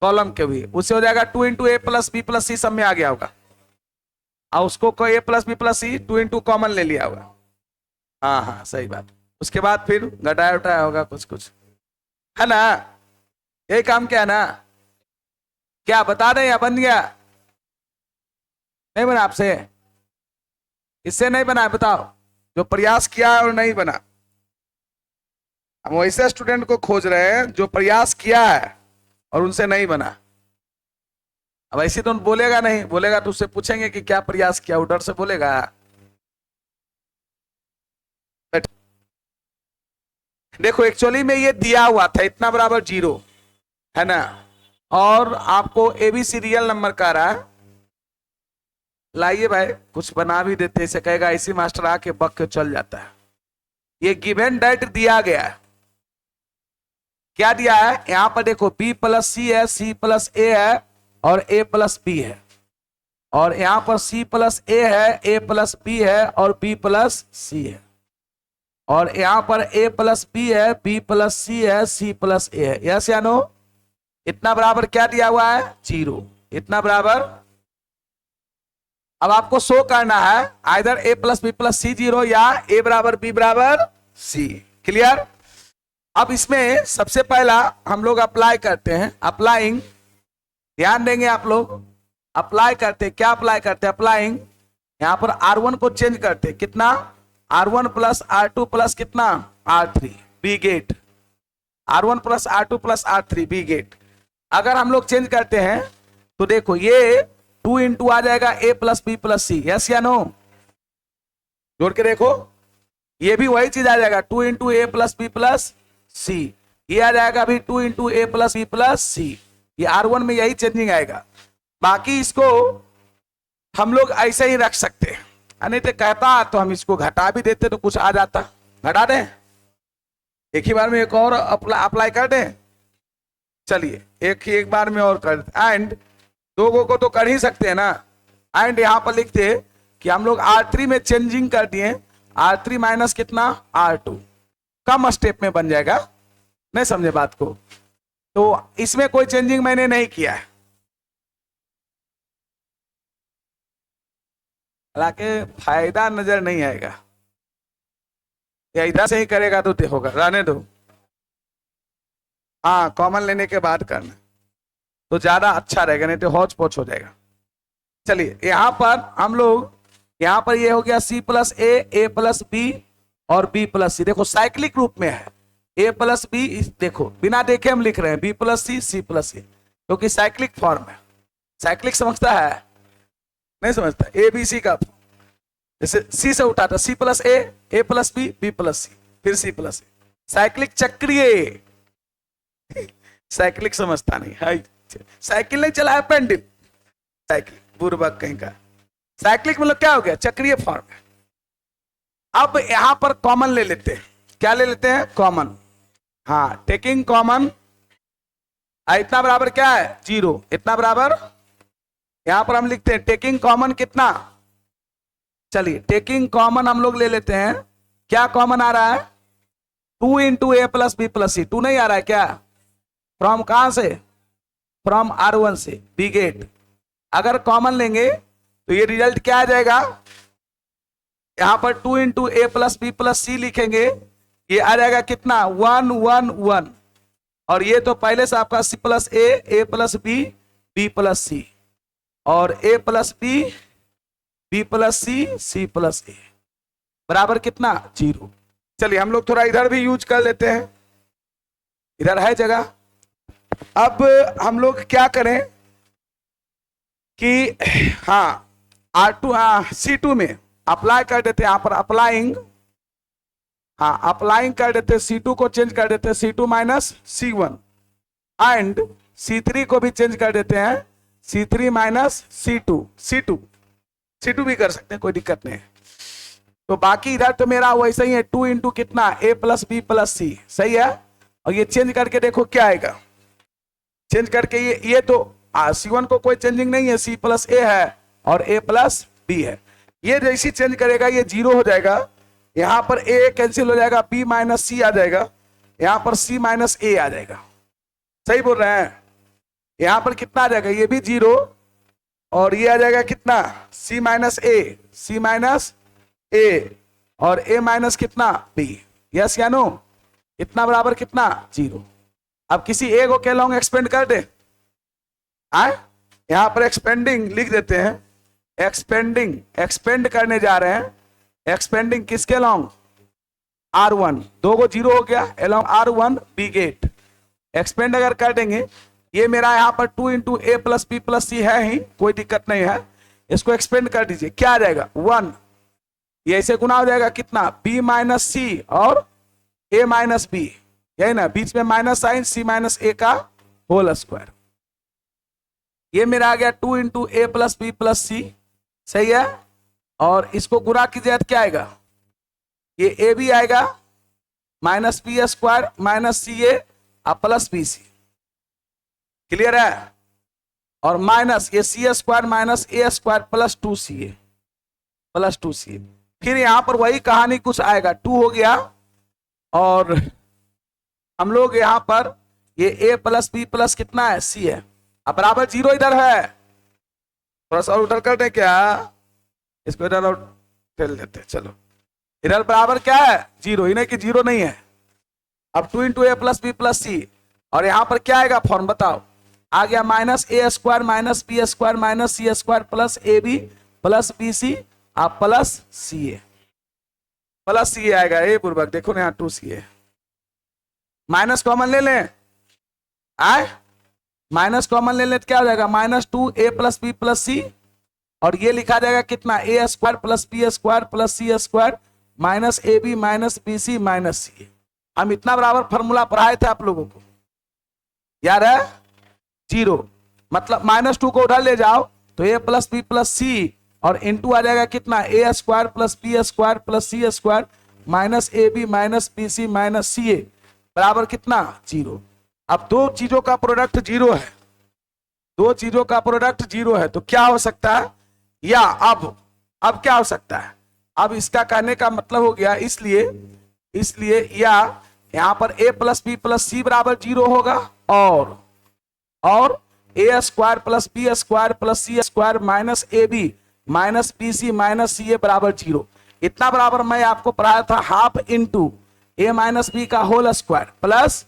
कॉलम के भी, उससे हो जाएगा 2 into a plus B plus सी, सब में आ गया होगा। और उसको ए प्लस बी प्लस सी 2 इंटू कॉमन ले लिया होगा। हाँ हाँ सही बात, उसके बाद फिर घटाया उठाया होगा कुछ कुछ, है ना। यही काम क्या है ना, क्या बता दें या बन गया, नहीं बना आपसे, इससे नहीं बना बताओ, जो प्रयास किया है और नहीं बना। हम वैसे स्टूडेंट को खोज रहे हैं जो प्रयास किया है और उनसे नहीं बना। अब ऐसे तो बोलेगा नहीं, बोलेगा तो उससे पूछेंगे कि क्या प्रयास किया, डर से बोलेगा। देखो एक्चुअली में ये दिया हुआ था इतना बराबर 0, है ना, और आपको एबीसी रियल नंबर का रहा है, लाइए भाई कुछ बना भी देते, इसे कहेगा इसी मास्टर आके बक के चल जाता है। ये गिवन डेट दिया गया है, क्या दिया है यहां पर देखो, b प्लस सी है, c प्लस ए है और a प्लस बी है, और यहां पर c प्लस ए है, a प्लस बी है और b प्लस सी है, और यहां पर a प्लस बी है, b प्लस सी है, c प्लस ए है। यस या नो? इतना बराबर क्या दिया हुआ है? 0। इतना बराबर, अब आपको शो करना है either a plus B plus C 0 या a बराबर b बराबर c। क्लियर? अब इसमें सबसे पहला हम लोग अप्लाई करते हैं, अप्लाइंग, ध्यान देंगे आप लोग, अप्लाई करते, क्या अप्लाई करते हैं? अप्लाइंग, यहां पर R1 को चेंज करते, कितना? R1 प्लस R2 प्लस कितना? R3, we get, R1 plus R2 plus R3 we get. अगर हम लोग चेंज करते हैं तो देखो ये 2 इंटू आ जाएगा a plus B plus c. Yes या नो? जोड़ के देखो, ये भी वही चीज आ जाएगा 2 into a plus B plus सी, ये आ जाएगा अभी 2 into a plus B plus सी। ये R1 में यही चेंजिंग आएगा। बाकी इसको हम लोग ऐसे ही रख सकते हैं, नहीं तो कहता तो हम इसको घटा भी देते तो कुछ आ जाता। घटा दें, एक ही बार में एक और अप्लाई कर दें। चलिए एक बार में और कर, एंड दो को तो कर ही सकते हैं ना। एंड यहां पर लिखते कि हम लोग R3 में चेंजिंग कर दिए, R3 माइनस कितना? R2, कम स्टेप में बन जाएगा। नहीं समझे बात को? तो इसमें कोई चेंजिंग मैंने नहीं किया है, हालांकि फायदा नजर नहीं आएगा, या इधर से ही करेगा तो होगा, रहने दो। हाँ, कॉमन लेने के बाद करना तो ज्यादा अच्छा रहेगा, नहीं तो हौच पौच हो जाएगा। चलिए यहां पर हम लोग, यहां पर ये हो गया c plus A plus B और b प्लस सी। देखो साइक्लिक रूप में है, a प्लस बी, देखो बिना देखे हम लिख रहे हैं b प्लस सी प्लस सी, क्योंकि साइक्लिक फॉर्म है। साइक्लिक समझता है? नहीं समझता? ए बी सी का, जैसे सी से उठाता, c plus A plus B plus सी, फिर c प्लस ए, साइक्लिक चक्रीय। साइक्लिक समझता नहीं है, साइकिल नहीं चला है, पेंडिल साइकिल, बुर्बक कहीं का। साइक्लिक मतलब क्या हो गया? चक्रीय फॉर्म है। अब यहां पर कॉमन ले लेते हैं, क्या ले लेते हैं? कॉमन। हाँ, टेकिंग कॉमन, इतना बराबर क्या है? 0। इतना बराबर, यहां पर हम लिखते हैं टेकिंग कॉमन कितना? चलिए टेकिंग कॉमन हम लोग ले लेते हैं, क्या कॉमन आ रहा है? 2 into a plus B plus सी। 2 नहीं आ रहा है क्या? फ्रॉम कहां से? फ्रॉम R1 से, बी गेट। अगर कॉमन लेंगे तो ये रिजल्ट क्या आ जाएगा? यहां पर 2 into a plus B plus सी लिखेंगे, ये आ जाएगा कितना? 1 1 1, और ये तो पहले से आपका c plus A plus B plus सी, और a plus B plus C plus A बराबर कितना? 0। चलिए हम लोग थोड़ा इधर भी यूज कर लेते हैं, इधर है जगह। अब हम लोग क्या करें कि हाँ R2 C2 में अप्लाई कर देते हैं, यहां पर अप्लाइंग, हाँ अप्लाइंग कर देते, C2 को चेंज कर देते C2 minus C1, and C3 को भी चेंज कर देते हैं C3 माइनस C2 भी कर सकते हैं, कोई दिक्कत नहीं है। तो बाकी इधर तो मेरा वैसे ही है 2 इंटू कितना? a प्लस बी प्लस सी, सही है। और ये चेंज करके देखो क्या आएगा, चेंज करके ये तो C1 को कोई चेंजिंग नहीं है, c प्लस ए है और a प्लस बी है। ये जैसी चेंज करेगा ये 0 हो जाएगा, यहां पर a कैंसिल हो जाएगा, b माइनस सी आ जाएगा, यहां पर c माइनस ए आ जाएगा। सही बोल रहे हैं? यहां पर कितना आ जाएगा? ये भी 0, और ये आ जाएगा कितना? c माइनस ए और a माइनस कितना? b। यस या नो? इतना बराबर कितना? 0। अब किसी ए को क्या लॉन्ग एक्सपेंड कर दे, यहां पर एक्सपेंडिंग लिख देते हैं, एक्सपेंड करने जा रहे हैं, एक्सपेंडिंग किसके लॉन्ग? R1, 2 को 0 हो गया, along R1 B gate. Expand अगर कर देंगे, ये मेरा यहां पर 2 into a plus B plus सी है ही, कोई दिक्कत नहीं है, इसको एक्सपेंड कर दीजिए, क्या आ जाएगा? 1। ये ऐसे गुना हो जाएगा कितना? b माइनस सी और a माइनस बी, यही ना, बीच में माइनस साइन, c माइनस ए का होल स्क्वायर। ये मेरा आ गया 2 into a plus B plus सी, सही है। और इसको गुणा कीजिए तो क्या आएगा, ये ए बी आएगा minus b square minus C ए प्लस बी सी। क्लियर है। और माइनस ये सी square minus a square plus 2 C A plus 2 सी ए। फिर यहां पर वही कहानी कुछ आएगा, 2 हो गया और हम लोग यहां पर ये ए प्लस बी प्लस कितना है सी है, अब बराबर 0 इधर है। थोड़ा सा उधर कर दे क्या, इसको इधर और ठेल देते चलो। इधर बराबर क्या है 0, इन्हें कि 0 नहीं है। अब 2 into a plus B plus सी, और यहां पर क्या आएगा फॉर्म बताओ, आ गया minus a square minus b square minus c square plus a b plus b c आप प्लस सी ए आएगा। ए पूर्वक देखो ना यहाँ 2 सी ए, माइनस कॉमन ले लें, आए माइनस कॉमन ले लें तो क्या हो जाएगा -2 ए प्लस बी प्लस सी, और ये लिखा जाएगा कितना A square plus B square plus C square minus A B minus B C minus C. हम इतना बराबर फॉर्मूला पढ़ाए थे आप लोगों को, याद है 0, मतलब -2 को उधर ले जाओ तो ए प्लस बी प्लस सी और इंटू आ जाएगा कितना A square plus B square plus C square minus A B minus B C minus C A बराबर कितना 0। अब दो चीजों का प्रोडक्ट 0 है, दो चीजों का प्रोडक्ट 0 है तो क्या हो सकता है, या अब क्या हो सकता है, अब इसका कहने का मतलब हो गया इसलिए या यहां पर A plus B plus C बराबर 0 होगा और A square plus B square plus C square minus A B minus B C minus C A बराबर 0। इतना बराबर मैं आपको पढ़ाया था half into A minus B का whole square plus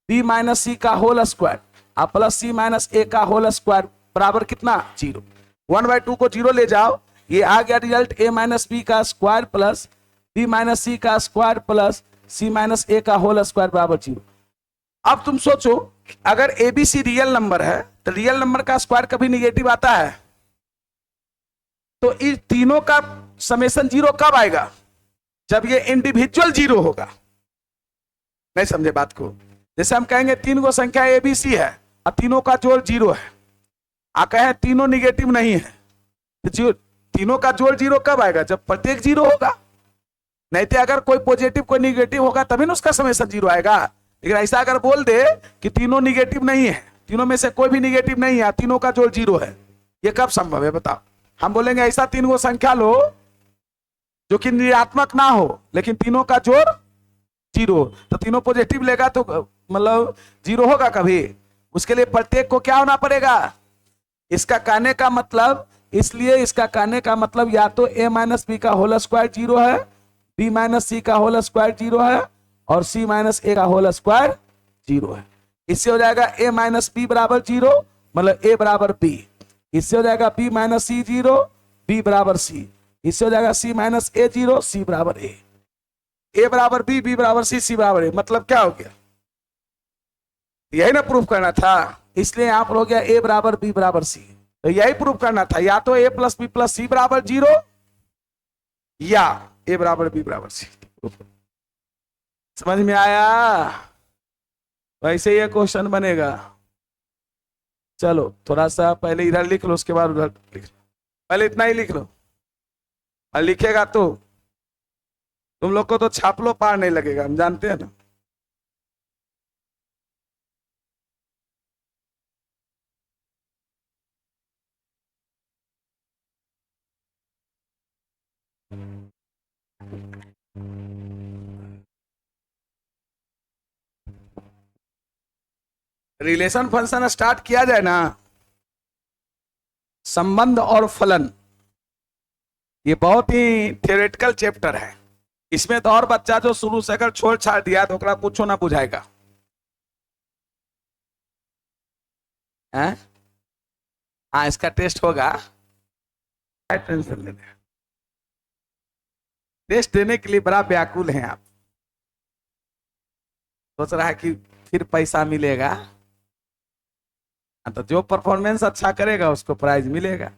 B minus सी का होल स्क्वायर अब प्लस सी माइनस ए का होल स्क्वायर बराबर कितना 0। 1/2 को 0 ले जाओ, ये आ गया रिजल्ट ए माइनस बी का स्क्वायर प्लस बी माइनस सी का स्क्वायर प्लस सी माइनस ए का होल स्क्वायर बराबर 0। अब तुम सोचो अगर ए बी सी रियल नंबर है तो रियल नंबर का स्क्वायर कभी निगेटिव आता है, तो इन तीनों का समेशन 0 कब आएगा, जब ये इंडिविजुअल 0 होगा। नहीं समझे बात को, जैसे हम कहेंगे 3 गो संख्या ए बी सी है और तीनों का जोड़ 0 है, आ कहें तीनों निगेटिव नहीं है, तो तीनों का जोड़ 0 कब आएगा, जब प्रत्येक 0 होगा। नहीं तो अगर कोई पॉजिटिव कोई निगेटिव होगा तभी ना उसका समेशन 0 आएगा। लेकिन ऐसा अगर बोल दे कि तीनों निगेटिव नहीं है, तीनों में से कोई भी निगेटिव नहीं है, तीनों का जोड़ 0 है, ये कब संभव है बताओ। हम बोलेंगे ऐसा 3 गो संख्या लो जो कि ऋणात्मक ना हो लेकिन तीनों का जोड़ 0, तो तीनों पॉजिटिव लेगा तो मतलब 0 होगा कभी, उसके लिए प्रत्येक को क्या होना पड़ेगा। इसका कहने का मतलब, इसलिए इसका कहने का मतलब या तो a माइनस बी का होल स्क्वायर 0 है, b माइनस सी का होल स्क्वायर 0 है और c माइनस ए का होल स्क्वायर 0 है। इससे हो जाएगा a माइनस बी बराबर 0 मतलब a बराबर b, इससे हो जाएगा b माइनस सी 0 b बराबर c, इससे हो जाएगा c माइनस ए 0 c बराबर a बराबर b बराबर c बराबर a। मतलब क्या हो गया, यही ना प्रूफ करना था, इसलिए यहां पर हो गया a बराबर b बराबर c। तो यही प्रूफ करना था, या तो a plus B plus C बराबर 0 या a बराबर b बराबर c। समझ में आया, वैसे ये क्वेश्चन बनेगा। चलो थोड़ा सा पहले इधर लिख लो उसके बाद उधर लिख लो, पहले इतना ही लिख लो और लिखेगा तो तुम लोग को तो छाप लो पार नहीं लगेगा, हम जानते हैं ना। रिलेशन फंक्शन स्टार्ट किया जाए ना, संबंध और फलन, ये बहुत ही थियोरेटिकल चैप्टर है। इसमें तो और बच्चा जो शुरू से अगर छोड़ छाड़ दिया तो ओकरा कुछ ना बुझाएगा है? हाँ इसका टेस्ट होगा, टेंशन लेने, टेस्ट देने के लिए बड़ा व्याकुल हैं आप, सोच रहा है कि फिर पैसा मिलेगा, तो जो परफॉर्मेंस अच्छा करेगा उसको प्राइज मिलेगा।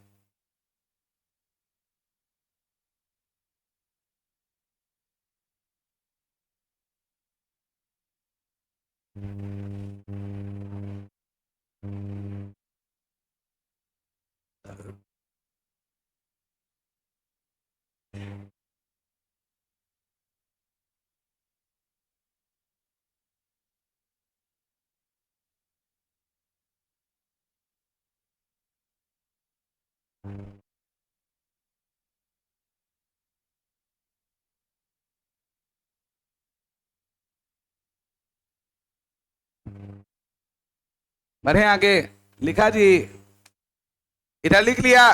बढ़े आगे। लिखा जी, इधर लिख लिया।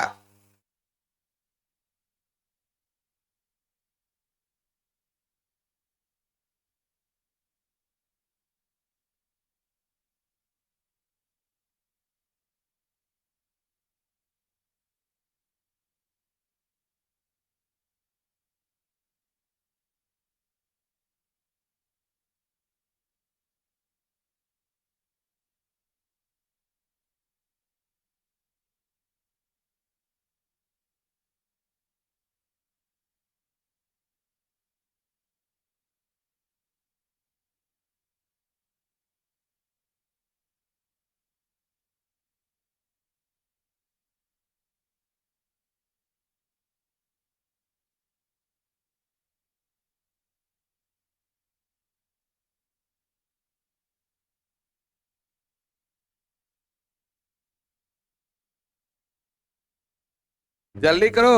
जल्दी करो।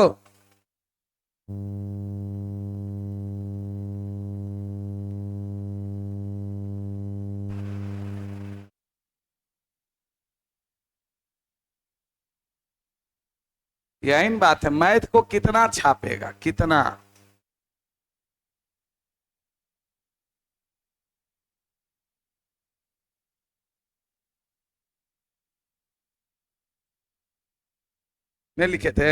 यही बात है, मैथ को कितना छापेगा, कितना। नहीं लिखे थे।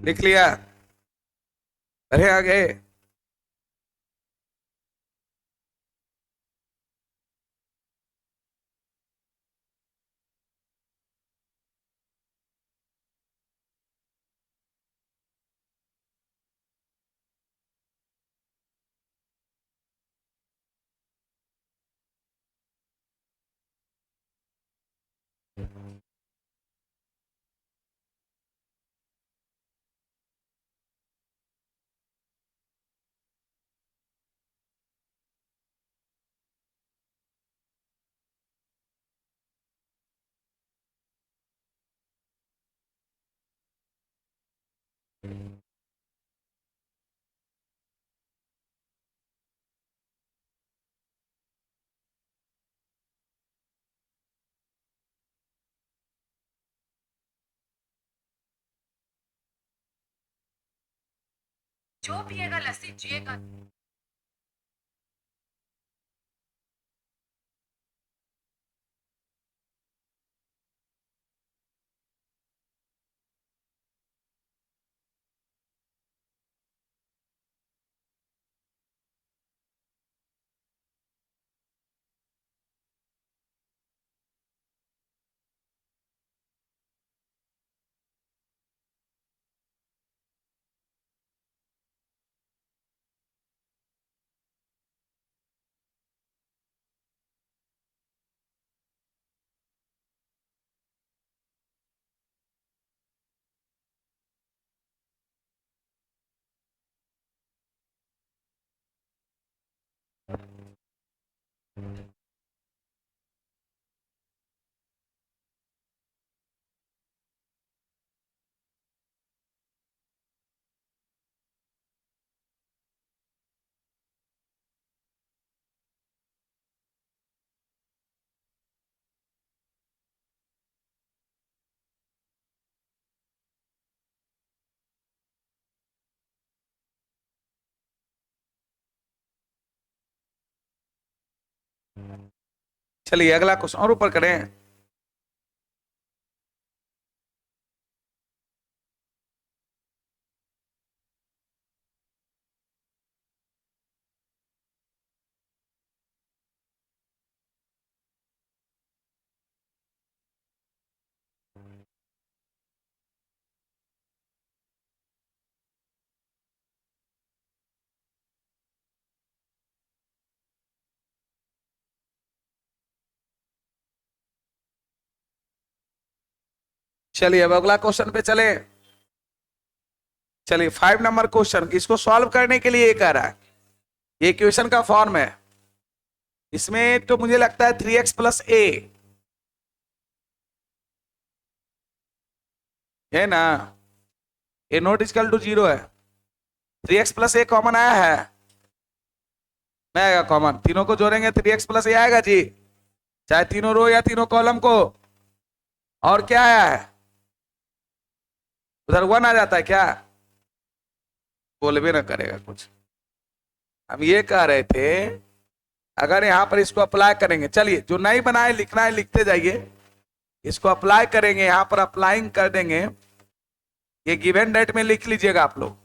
लिख लिया। अरे आगे। जो पिएगा लस्सी जिएगा। चलिए अगला क्वेश्चन और ऊपर करें। चलिए अब अगला क्वेश्चन पे चले। चलिए 5 नंबर क्वेश्चन, इसको सॉल्व करने के लिए ये कह रहा है, ये इक्वेशन का फॉर्म है। इसमें तो मुझे लगता है 3x+a है ना, ए नॉट इक्वल टू 0 है। 3x+a कॉमन आया है, नहीं आएगा कॉमन, तीनों को जोड़ेंगे 3x+a आएगा जी, चाहे तीनों रो या तीनों कॉलम को। और क्या आया है, उधर 1 आ जाता है क्या, बोल भी ना करेगा कुछ। हम ये कह रहे थे अगर यहां पर इसको अप्लाई करेंगे, चलिए जो नहीं बनाए लिखना है लिखते जाइए, इसको अप्लाई करेंगे, यहां पर अप्लाइंग कर देंगे, ये गिवन डेट में लिख लीजिएगा आप लोग।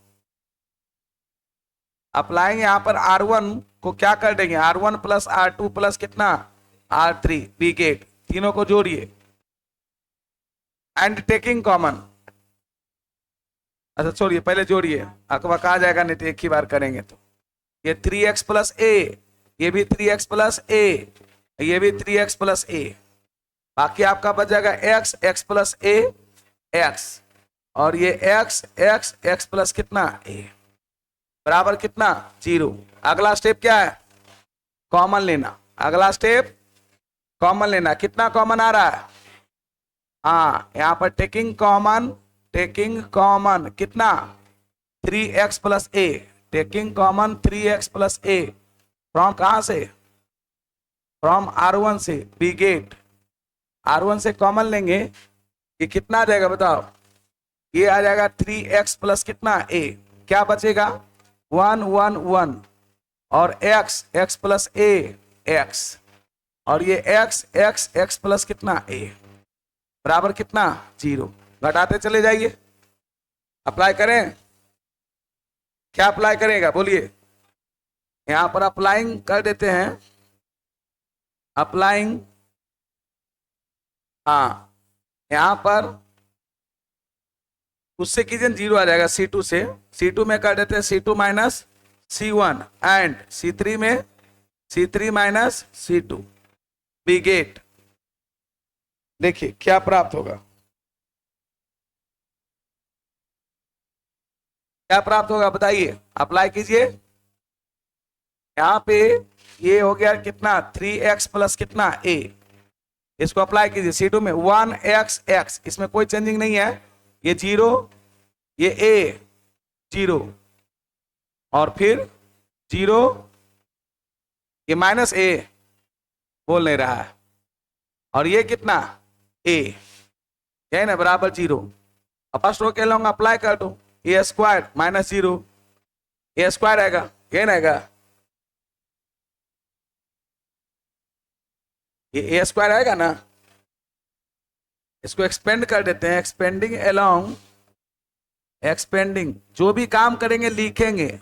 अप्लाइंग यहां पर R1 को क्या कर देंगे, R1 प्लस R2 प्लस कितना R3 बी गेट, तीनों को जोड़िए एंड टेकिंग कॉमन। अच्छा छोड़िए पहले जोड़िए, अकबक आ जाएगा नहीं तो एक ही बार करेंगे तो। ये 3x+a, ये भी 3x+a, ये भी 3x+a, बाकी आपका बच जाएगा x+a x, और ये x प्लस कितना a बराबर कितना 0। अगला स्टेप क्या है, कॉमन लेना। अगला स्टेप कॉमन लेना, कितना कॉमन आ रहा है, हाँ यहां पर टेकिंग कॉमन कितना 3x+a, taking common 3x+a from कहां से, फ्रॉम R1 से बी गेट, R1 से कॉमन लेंगे, ये कितना आ जाएगा बताओ, ये आ जाएगा 3x प्लस कितना a, क्या बचेगा 1 1 1, और x प्लस a x, और ये x प्लस कितना a बराबर कितना 0। घटाते चले जाइए, अप्लाई करें, क्या अप्लाई करेगा बोलिए, यहां पर अप्लाइंग कर देते हैं, अप्लाइंग, हाँ यहां पर उससे कीजिए 0 आ जाएगा, C2 से, C2 में कर देते हैं C2 minus C1 and C3 में C3 minus C2 B gate, देखिए क्या प्राप्त होगा, क्या प्राप्त होगा बताइए, अप्लाई कीजिए। यहां पे ये हो गया कितना 3x प्लस कितना a, इसको अप्लाई कीजिए C2 में 1x, इसमें कोई चेंजिंग नहीं है, ये 0, ये a 0, और फिर 0, ये माइनस a बोल नहीं रहा है, और ये कितना a है ना बराबर 0। अब फर्स्ट रो के लॉन्ग अप्लाई कर दो, ए स्क्वायर माइनस 0, ए स्क्वायर आएगा, ये ना आएगा, ये ए स्क्वायर आएगा ना, इसको एक्सपेंड कर देते हैं, एक्सपेंडिंग अलोंग, एक्सपेंडिंग जो भी काम करेंगे लिखेंगे,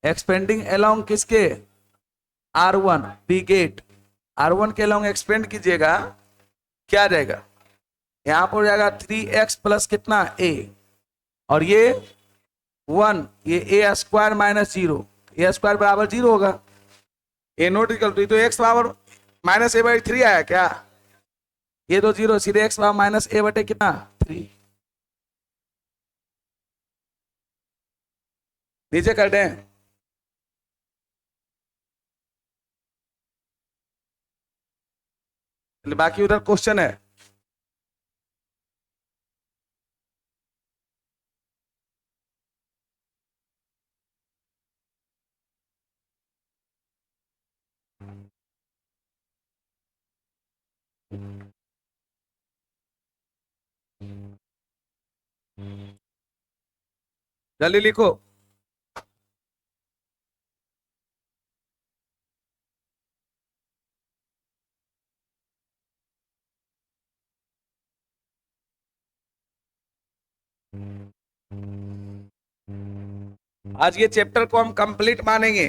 एक्सपेंडिंग अलोंग किसके R1 बी गेट, R1 के अलोंग एक्सपेंड कीजिएगा, क्या आ जाएगा, यहां पर जाएगा 3x प्लस कितना a, और ये 1, ये a square minus 0, A square बराबर 0 होगा, ए नोट इक्वल टू, तो x बराबर माइनस a/3 आया क्या, ये तो 0, सीधे x बराबर माइनस a/3 कितना 3, नीचे कर दें, बाकी उधर क्वेश्चन है। जल्दी लिखो। आज ये चैप्टर को हम कंप्लीट मानेंगे।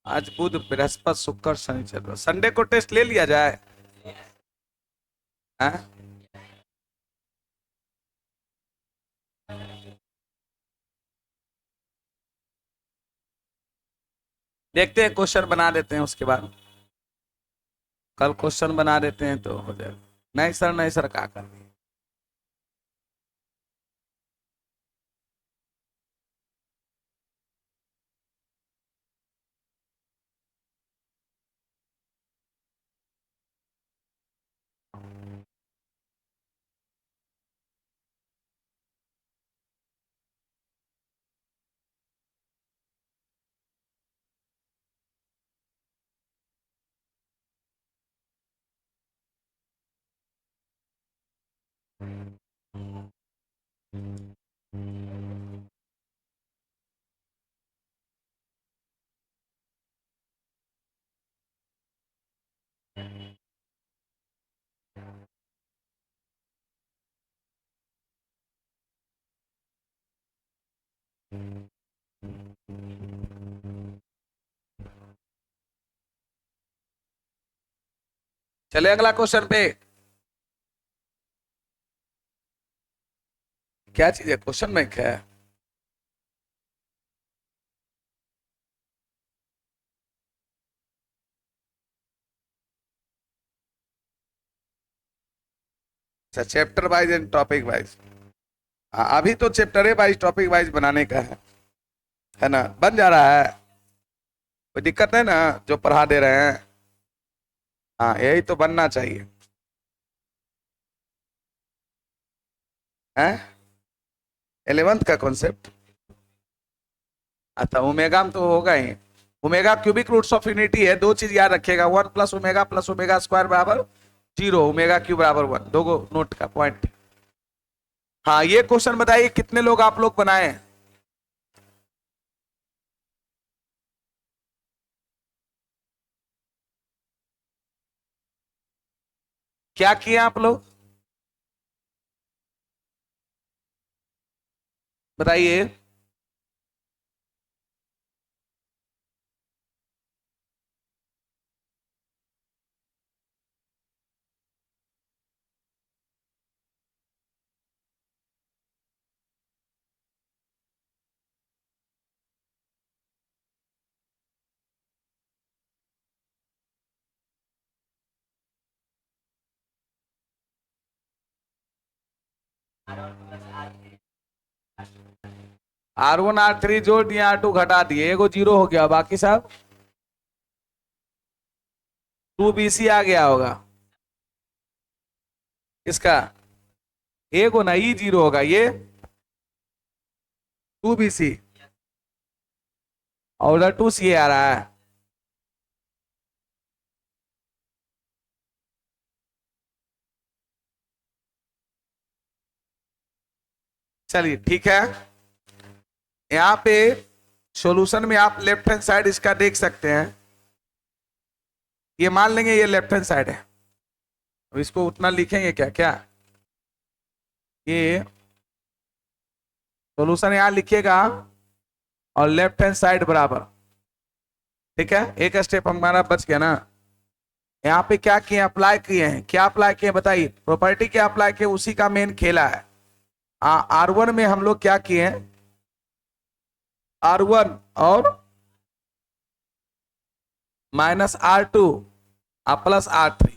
आज बुध बृहस्पति शुक्र शनिचर, संडे को टेस्ट ले लिया जाए। हाँ? देखते हैं, क्वेश्चन बना देते हैं, उसके बाद कल क्वेश्चन बना देते हैं तो हो जाएगा। नहीं सर, नहीं सर, क्या कर रही है? चले अगला क्वेश्चन पे। क्या चीज है क्वेश्चन में, क्या है? अच्छा, chapter wise and topic wise. अभी तो चैप्टर वाइज टॉपिक वाइज बनाने का है ना? बन जा रहा है, कोई दिक्कत नहीं ना जो पढ़ा दे रहे हैं? हाँ, यही तो बनना चाहिए। हैं? 11th का कॉन्सेप्ट। अच्छा, ओमेगा में तो होगा ही। Omega cubic roots of unity है। दो चीज याद रखिएगा, 1 प्लस ओमेगा स्क्वायर बराबर 0, ओमेगा क्यू बराबर 1। दो गो नोट का पॉइंट। हाँ, ये क्वेश्चन बताइए, कितने लोग आप लोग बनाए हैं? क्या किए आप लोग बताइए। R1 R3 जोड़ दिए, R2 घटा दिए, एगो 0 हो गया, बाकी सब 2BC आ गया होगा। इसका एगो ना, ई 0 होगा, ये 2BC और उधर 2CA आ रहा है। चलिए ठीक है। यहाँ पे सॉल्यूशन में आप लेफ्ट हैंड साइड इसका देख सकते हैं। ये मान लेंगे ये लेफ्ट हैंड साइड है। अब इसको उतना लिखेंगे क्या क्या? ये सॉल्यूशन यहाँ लिखिएगा और लेफ्ट हैंड साइड बराबर। ठीक है, एक स्टेप हमारा बच गया ना। यहाँ पे क्या किए, अप्लाई किए हैं। क्या अप्लाई किए बताइए? प्रॉपर्टी क्या अप्लाई किए, उसी का मेन खेला है। R1 में हम लोग क्या किए हैं, R1 और माइनस R2 और प्लस R3,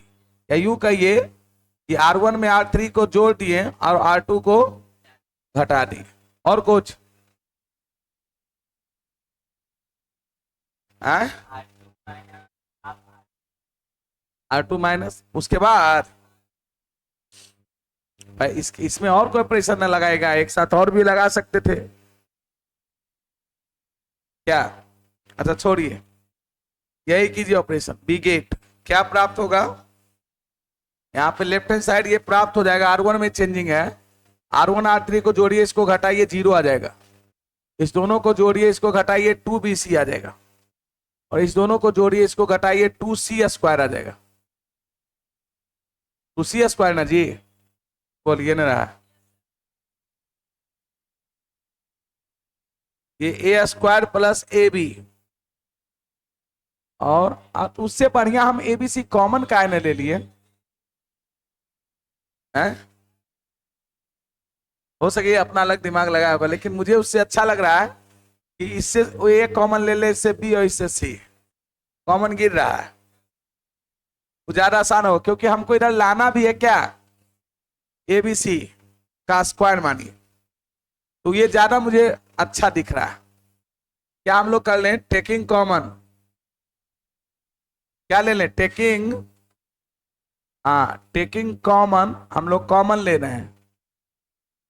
या यूं कहिए कि R1 में R3 को जोड़ दिए और R2 को घटा दिए। और कुछ R2 माइनस, उसके बाद भाई इसमें और कोई ऑपरेशन न लगाएगा, एक साथ और भी लगा सकते थे क्या? अच्छा छोड़िए, यही कीजिए ऑपरेशन बी गेट। क्या प्राप्त होगा? यहाँ पे लेफ्ट हैंड साइड ये प्राप्त हो जाएगा, R1 में चेंजिंग है, R1 R3 को जोड़िए, इसको घटाइए, 0 आ जाएगा। इस दोनों को जोड़िए, इसको घटाइए, 2BC आ जाएगा। और इस दोनों को जोड़िए, इसको घटाइए, 2C² आ जाएगा। 2C² ना जी, बोलिए ना रहा, ये A² प्लस AB। और उससे बढ़िया हम ABC कॉमन का ने ले लिए हैं? हो सके अपना अलग दिमाग लगाया होगा, लेकिन मुझे उससे अच्छा लग रहा है कि इससे A कॉमन ले ले, इससे B और इससे C कॉमन गिर रहा है, वो ज्यादा आसान हो, क्योंकि हमको इधर लाना भी है क्या, ABC का स्क्वायर मानिए, तो ये ज्यादा मुझे अच्छा दिख रहा है। क्या हम लोग कर लें टेकिंग कॉमन, क्या ले लें टेकिंग, हाँ टेकिंग कॉमन, हम लोग कॉमन ले रहे हैं,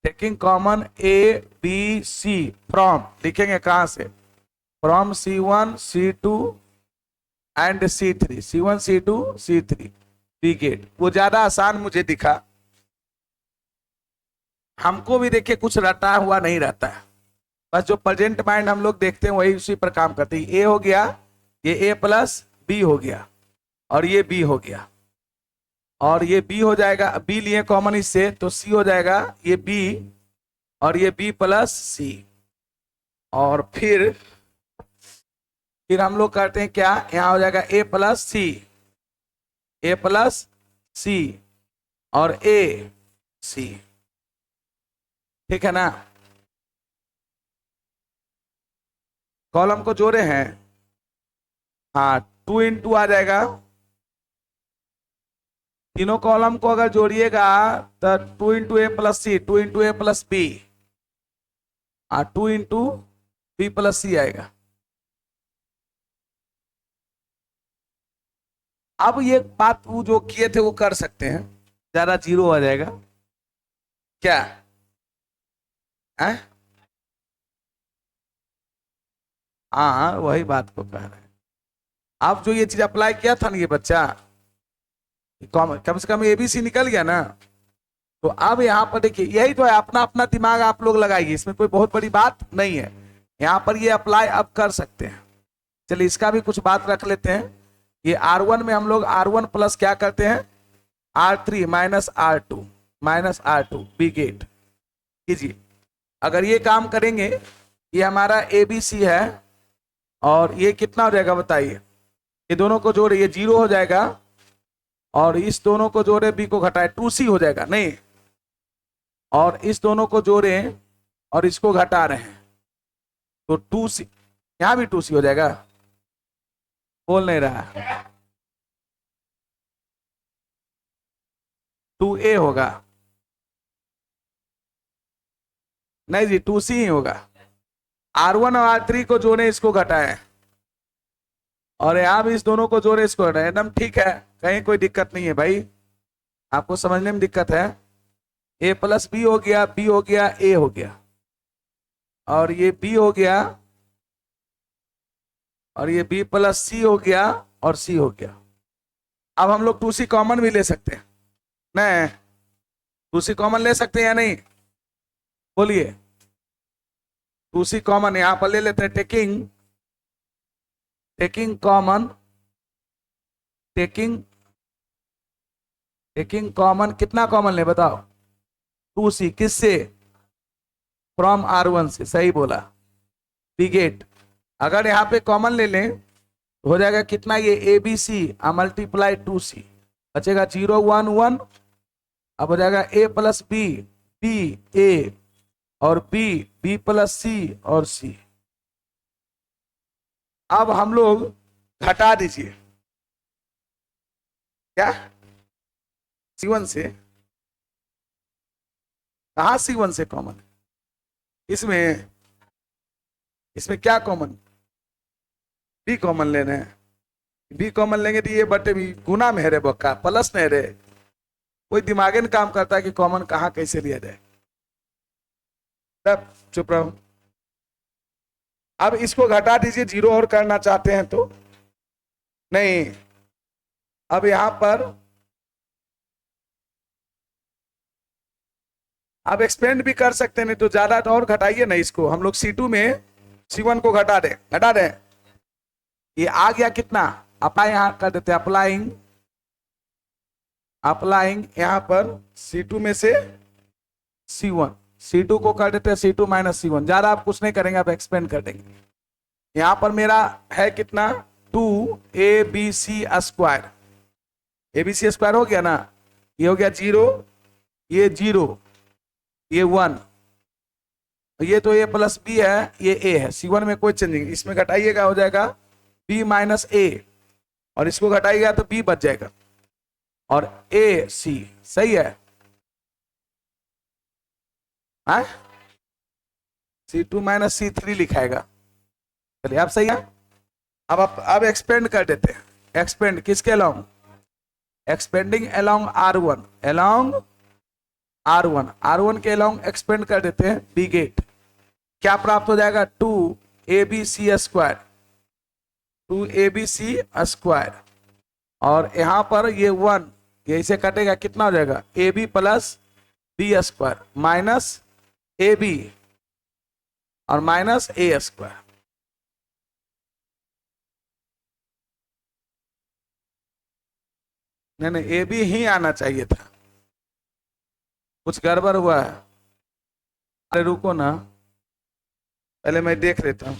टेकिंग कॉमन ABC फ्रॉम, लिखेंगे कहां से, from C1 C2 and C3, C1 C2 C3 B gate, वो ज्यादा आसान मुझे दिखा। हमको भी देखिए कुछ रटा हुआ नहीं रहता है, बस जो प्रेजेंट माइंड हम लोग देखते हैं वही उसी पर काम करते हैं। ए हो गया, ये A प्लस B हो गया, और ये B हो गया, और ये B हो जाएगा, B लिए कॉमन इससे तो C हो जाएगा, ये B और ये B प्लस C। और फिर हम लोग करते हैं क्या, यहां हो जाएगा A plus C, A plus C और AC, ठीक है ना? कॉलम को जोड़े हैं, हाँ 2 × आ जाएगा, तीनों कॉलम को अगर जोड़िएगा तो 2 × A plus C, 2 × A plus B, 2 × B plus C आएगा। अब ये बात वो जो किए थे वो कर सकते हैं, ज्यादा 0 आ जाएगा क्या है? हाँ वही बात को कह रहे हैं। आप जो ये चीज अप्लाई किया था ना ये बच्चा, कम से कम ABC निकल गया ना, तो अब यहाँ पर देखिए यही तो है, अपना अपना दिमाग आप लोग लगाइए, इसमें कोई बहुत बड़ी बात नहीं है, यहाँ पर ये अप्लाई अब कर सकते हैं। चलिए इसका भी कुछ बात रख लेते हैं। ये R1 में हम लोग R1 प्लस क्या करते हैं, R3 minus R2 we gate कीजिए। अगर ये काम करेंगे, ये हमारा ABC है, और ये कितना हो जाएगा बताइए, ये दोनों को जोड़े, ये 0 हो जाएगा, और इस दोनों को जोड़े, B को घटाए 2C हो जाएगा नहीं, और इस दोनों को जोड़े और इसको घटा रहे हैं तो 2C, यहां भी 2C हो जाएगा, बोल नहीं रहा, 2A होगा, नहीं जी 2C ही होगा। R1 और R3 को जोड़े, इसको घटाएं, और यहां भी इस दोनों को जोड़े, इसको घटाएं, एकदम ठीक है, कहीं कोई दिक्कत नहीं है भाई, आपको समझने में दिक्कत है। A प्लस B हो गया, B हो गया, A हो गया, और ये B हो गया, और ये B प्लस C हो गया, और C हो गया। अब हम लोग 2C कॉमन भी ले सकते हैं, नहीं 2C कॉमन ले सकते हैं या नहीं, बोलिए 2C कॉमन यहां पर ले लेते हैं, टेकिंग कॉमन, टेकिंग कॉमन, कितना कॉमन ले बताओ, 2C किससे, फ्रॉम R1 से, सही बोला बी गेट। अगर यहाँ पे कॉमन ले लें तो हो जाएगा कितना, ये ABC मल्टीप्लाई 2C, बचेगा 0 1 1, अब हो जाएगा A plus B, B A और B प्लस C और C। अब हम लोग घटा दीजिए। क्या C1 से? कहा C1 से कॉमन? इसमें इसमें क्या कॉमन? बी कॉमन लेने हैं। बी कॉमन लेंगे तो ये बटे बी गुना में है रे बक्का, प्लस में है रे। कोई दिमागे नहीं काम करता कि कॉमन कहाँ कैसे लिया जाए। तब चुप रहो। अब इसको घटा दीजिए, जीरो और करना चाहते हैं तो नहीं। अब यहां पर आप एक्सपेंड भी कर सकते हैं, नहीं तो ज्यादा तो और घटाइए ना इसको। हम लोग C2 में C1 को घटा दें, घटा दें। ये आ गया कितना? अप्लाई यहां कर देते हैं, अप्लाइंग अप्लाइंग यहां पर C2 में से C1, C2 को कर देते हैं C2 माइनस C1। ज्यादा आप कुछ नहीं करेंगे, आप एक्सपेंड कर देंगे। यहां पर मेरा है कितना? 2ABC square. ABC स्क्वायर हो गया ना, ये हो गया 0, ये 0, ये 1, ये तो A प्लस बी है, ये A है। C1 में कोई चेंज नहीं, इसमें घटाइएगा हो जाएगा B माइनस A, और इसको घटाइएगा तो B बच जाएगा, और AC सही है। हाँ? C2 minus C3 लिखाएगा। चलिए आप सही है। अब आप अब एक्सपेंड कर देते हैं। एक्सपेंड किसके along? Expanding along R1, along R1 के अलोंग एक्सपेंड कर देते हैं। बी गेट क्या प्राप्त हो जाएगा? 2ABC स्क्वायर, 2ABC स्क्वायर, और यहां पर ये 1, ये इसे कटेगा, कितना हो जाएगा? AB plus B square minus AB और माइनस A स्क्वायर। नहीं नहीं, AB ही आना चाहिए था, कुछ गड़बड़ हुआ है। अरे रुको ना, पहले मैं देख लेता हूं।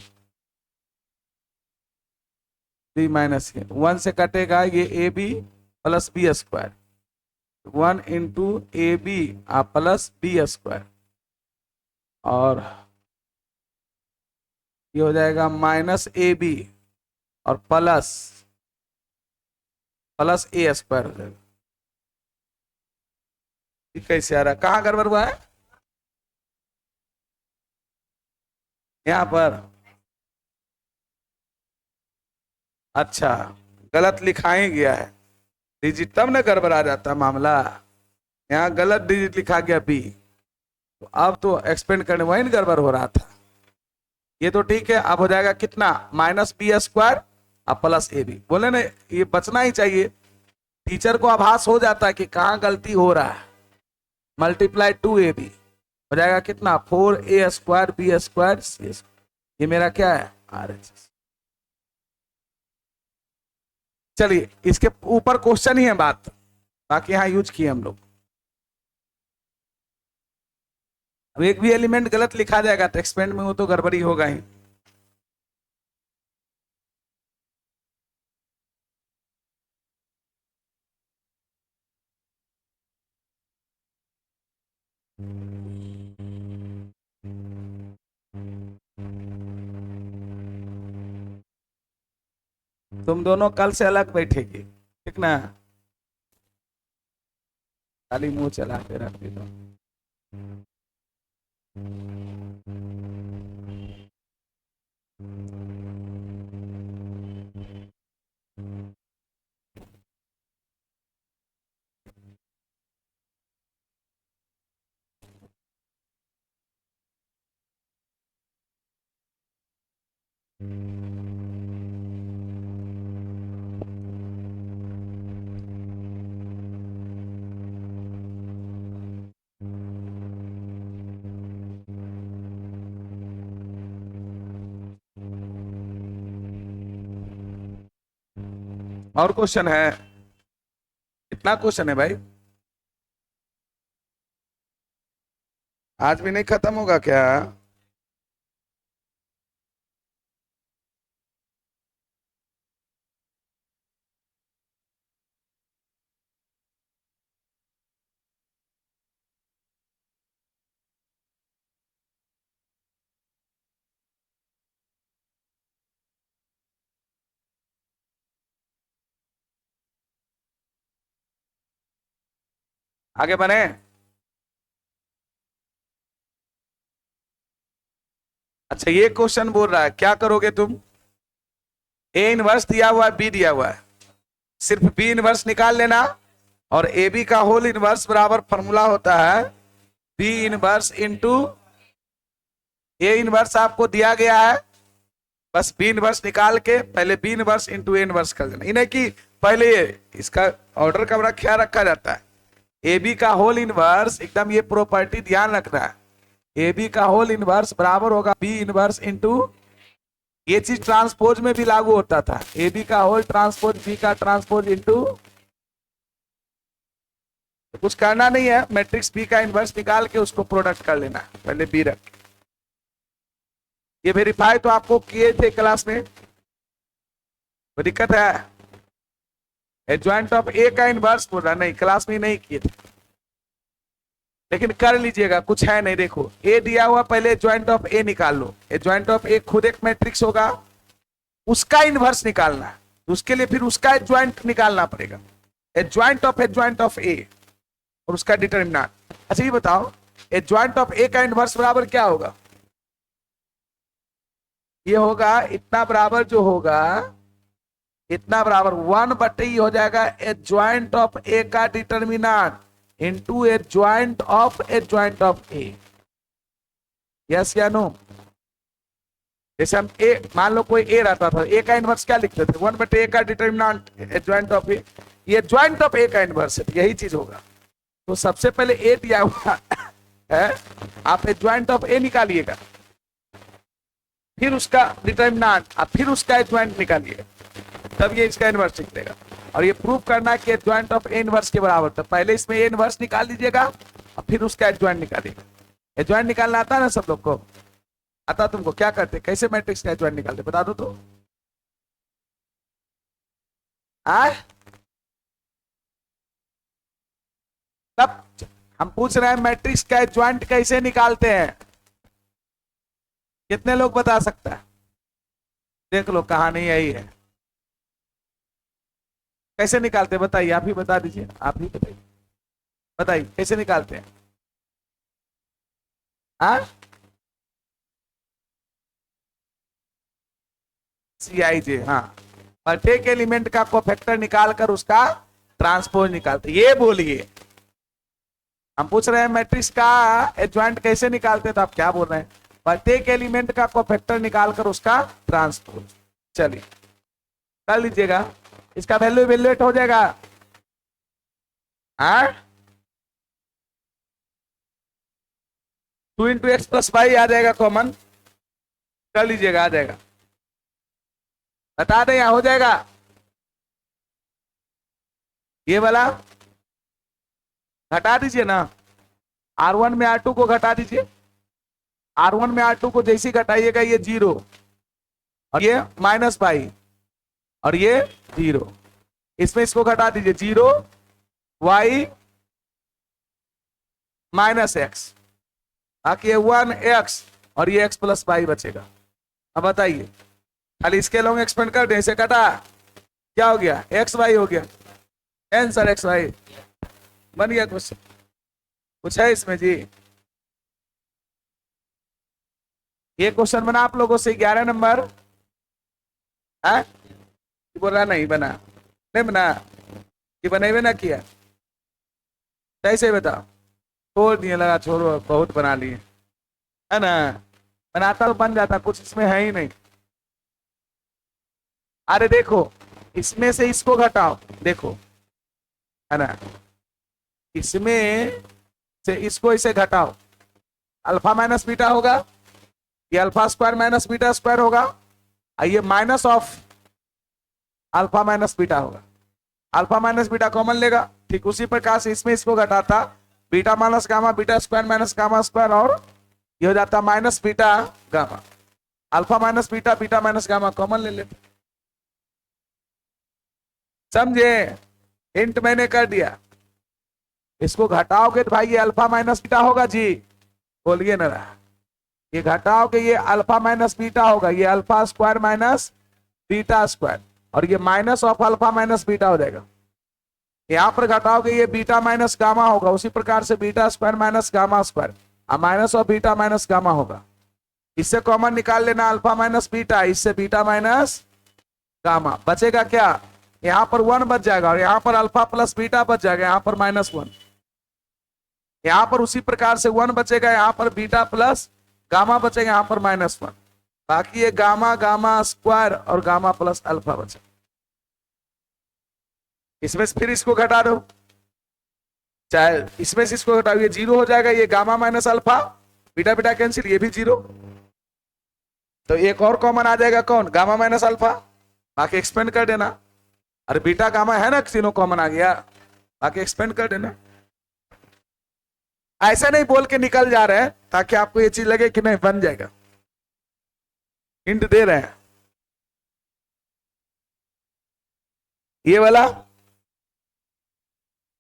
बी माइनस 1 से कटेगा ये AB plus B square, 1 into AB plus B square, और ये हो जाएगा माइनस AB और प्लस A स्क्वायर हो जाएगा। कैसे आ रहा है? कहाँ गड़बड़ हुआ है? यहां पर अच्छा, गलत लिखा ही गया है डिजिट, तब ना गड़बड़ आ जाता मामला। यहाँ गलत डिजिट लिखा गया बी, तो अब तो एक्सपेंड करने वही ना गड़बड़ हो रहा था। ये तो ठीक है। अब हो जाएगा कितना? माइनस बी स्क्वायर अब प्लस AB। बोले ना, ये बचना ही चाहिए, टीचर को आभास हो जाता है कि कहाँ गलती हो रहा है। मल्टीप्लाई 2AB हो जाएगा कितना? 4A square B square C। ये मेरा क्या है? RHS। चलिए इसके ऊपर क्वेश्चन ही है बात, बाकी यहां यूज किए हम लोग। अब एक भी एलिमेंट गलत लिखा जाएगा तो एक्सपेंड में वो तो गड़बड़ी होगा ही। तुम दोनों कल से अलग बैठेगी, ठीक ना? खाली मुंह चलाते रहते हो। और क्वेश्चन है? कितना क्वेश्चन है भाई? आज भी नहीं खत्म होगा क्या? आगे बढ़े। अच्छा ये क्वेश्चन बोल रहा है क्या करोगे तुम, ए इनवर्स दिया हुआ है, बी दिया हुआ है, सिर्फ बी इनवर्स निकाल लेना और ए बी का होल इनवर्स बराबर फॉर्मूला होता है b inverse into a inverse आपको दिया गया है, बस बी इनवर्स निकाल के पहले b inverse into a inverse कर देना। इन्हें कि पहले इसका ऑर्डर का बड़ा ख्याल रखा जाता है। ए बी का होल इनवर्स, एकदम ये प्रॉपर्टी ध्यान रखना है, ए बी का होल इनवर्स बराबर होगा बी इनवर्स इंटू, ये चीज ट्रांसपोज में भी लागू होता था, ए बी का होल ट्रांसपोज बी का ट्रांसपोज इंटू, तो कुछ करना नहीं है, मैट्रिक्स बी का इनवर्स निकाल के उसको प्रोडक्ट कर लेना, पहले बी रख के। ये वेरीफाई तो आपको किए थे क्लास में, कोई दिक्कत है? एडजॉइंट ऑफ ए का इनवर्स बोल रहा नहीं, क्लास में नहीं किए थे, लेकिन कर लीजिएगा, कुछ है नहीं। देखो ए दिया हुआ, पहले एडजॉइंट ऑफ ए निकाल लो, एडजॉइंट ऑफ ए खुद एक मैट्रिक्स होगा, उसका इनवर्स निकालना है, उसके लिए फिर उसका एडजॉइंट निकालना पड़ेगा, एडजॉइंट ऑफ ए और उसका डिटरमिनेंट। अच्छा ये बताओ एडजॉइंट ऑफ ए का इनवर्स बराबर क्या होगा? ये होगा इतना बराबर, जो होगा इतना बराबर 1/e हो जाएगा एडजॉइंट ऑफ ए का determinant into adjoint of A. Yes या नो? जैसे हम ए, मान लो कोई ए रहता था, ए का इनवर्स क्या लिखते थे? 1/a का डिटरमिनेंट एडजॉइंट ऑफ ए, ये एडजॉइंट ऑफ ए का इनवर्स है, यही चीज होगा। तो सबसे पहले ए दिया हुआ है, आप एडजॉइंट ऑफ ए निकालिएगा, फिर उसका डिटरमिनेंट, आप फिर उसका एडजॉइंट निकालिएगा, तब ये इसका इनवर्स निकलेगा। और ये प्रूव करना है कि एडजॉइंट ऑफ ए इनवर्स के बराबर था, पहले इसमें ए इनवर्स निकाल दीजिएगा और फिर उसका एडजॉइंट निकालिएगा। एडजॉइंट निकालना आता है ना सब लोग को? आता तुमको? क्या करते, कैसे मैट्रिक्स का एडजॉइंट निकालते, बता दो तो। तब हम पूछ रहे हैं मैट्रिक्स का एडजॉइंट कैसे निकालते हैं, कितने लोग बता सकता है? देख लो कहानी यही है, कैसे निकालते हैं बताइए, आप ही बता दीजिए, आप ही बताइए, बताइए कैसे निकालते हैं? CIJ, हाँ, प्रत्येक एलिमेंट का कोफैक्टर निकाल कर उसका ट्रांसपोज निकालते, ये बोलिए। हम पूछ रहे हैं मैट्रिक्स का एडजॉइंट कैसे निकालते हैं, तो आप क्या बोल रहे हैं? प्रत्येक एलिमेंट का कोफैक्टर निकाल कर उसका ट्रांसपोज। चलिए कर लीजिएगा, इसका वैल्यू इवेल्युएट हो जाएगा। 2 × x + y आ जाएगा कॉमन, कर लीजिएगा, आ जाएगा, बता दें या हो जाएगा? ये वाला घटा दीजिए ना, R1 में R2 को घटा दीजिए, R1 में R2 को जैसे घटाइएगा ये 0 और ये -y और ये 0, इसमें इसको घटा दीजिए 0 y -x, बाकी 1x और ये x + y बचेगा। अब बताइए, खाली इसके लॉन्ग एक्सपेंड कर दें, इसे कटा, क्या हो गया? xy हो गया, आंसर xy बन गया। क्वेश्चन कुछ है इसमें जी? ये क्वेश्चन बना आप लोगों से 11 नंबर है, बोल रहा नहीं बना, नहीं बना कि बने ना किया, कैसे बताओ? छोड़ दिए, लगा छोड़ो, बहुत बना लिए है ना, बनाता तो बन जाता, कुछ इसमें है ही नहीं। अरे देखो इसमें से इसको घटाओ, देखो है ना, इसमें से इसको इसे घटाओ, अल्फा माइनस बीटा होगा, ये alpha square minus beta square होगा, ये minus of alpha minus beta होगा, अल्फा माइनस बीटा कॉमन लेगा। ठीक उसी प्रकार से इसमें इसको घटाता, beta minus gamma beta square minus gamma square, और ये हो जाता minus beta gamma, alpha minus beta beta minus gamma common ले लेते। समझे? हिंट मैंने कर दिया, इसको घटाओगे तो भाई ये अल्फा माइनस बीटा होगा जी, बोलिए ना, ये घटाओगे ये अल्फा माइनस बीटा होगा, ये alpha square minus beta square, और ये minus of alpha minus beta हो जाएगा। यहां पर घटाओगे ये बीटा माइनस गामा होगा, उसी प्रकार से beta square minus gamma square, minus और बीटा माइनस गामा होगा। इससे कॉमन निकाल लेना अल्फा माइनस बीटा, इससे बीटा माइनस गामा, बचेगा क्या, यहां पर 1 बच जाएगा और यहां पर अल्फा प्लस बीटा बच जाएगा, यहां पर -1, यहां पर उसी प्रकार से 1 बचेगा, यहां पर बीटा प्लस गामा बचेगा, यहां पर -1, बाकी ये गामा गामा स्क्वायर और गामा प्लस अल्फा बचेगा। इसमें से फिर इसको घटा दो, चाहे इसमें से इसको घटाओ, ये 0 हो जाएगा, ये gamma minus alpha, beta beta cancel, ये भी 0, तो एक और कॉमन आ जाएगा, कौन, गामा माइनस अल्फा, बाकी एक्सपेंड कर देना, अरे बीटा गामा है ना, तीनों कॉमन आ गया, बाकी एक्सपेंड कर देना। ऐसा नहीं बोल के निकल जा रहे हैं ताकि आपको ये चीज लगे कि नहीं बन जाएगा, हिंट दे रहे हैं। ये वाला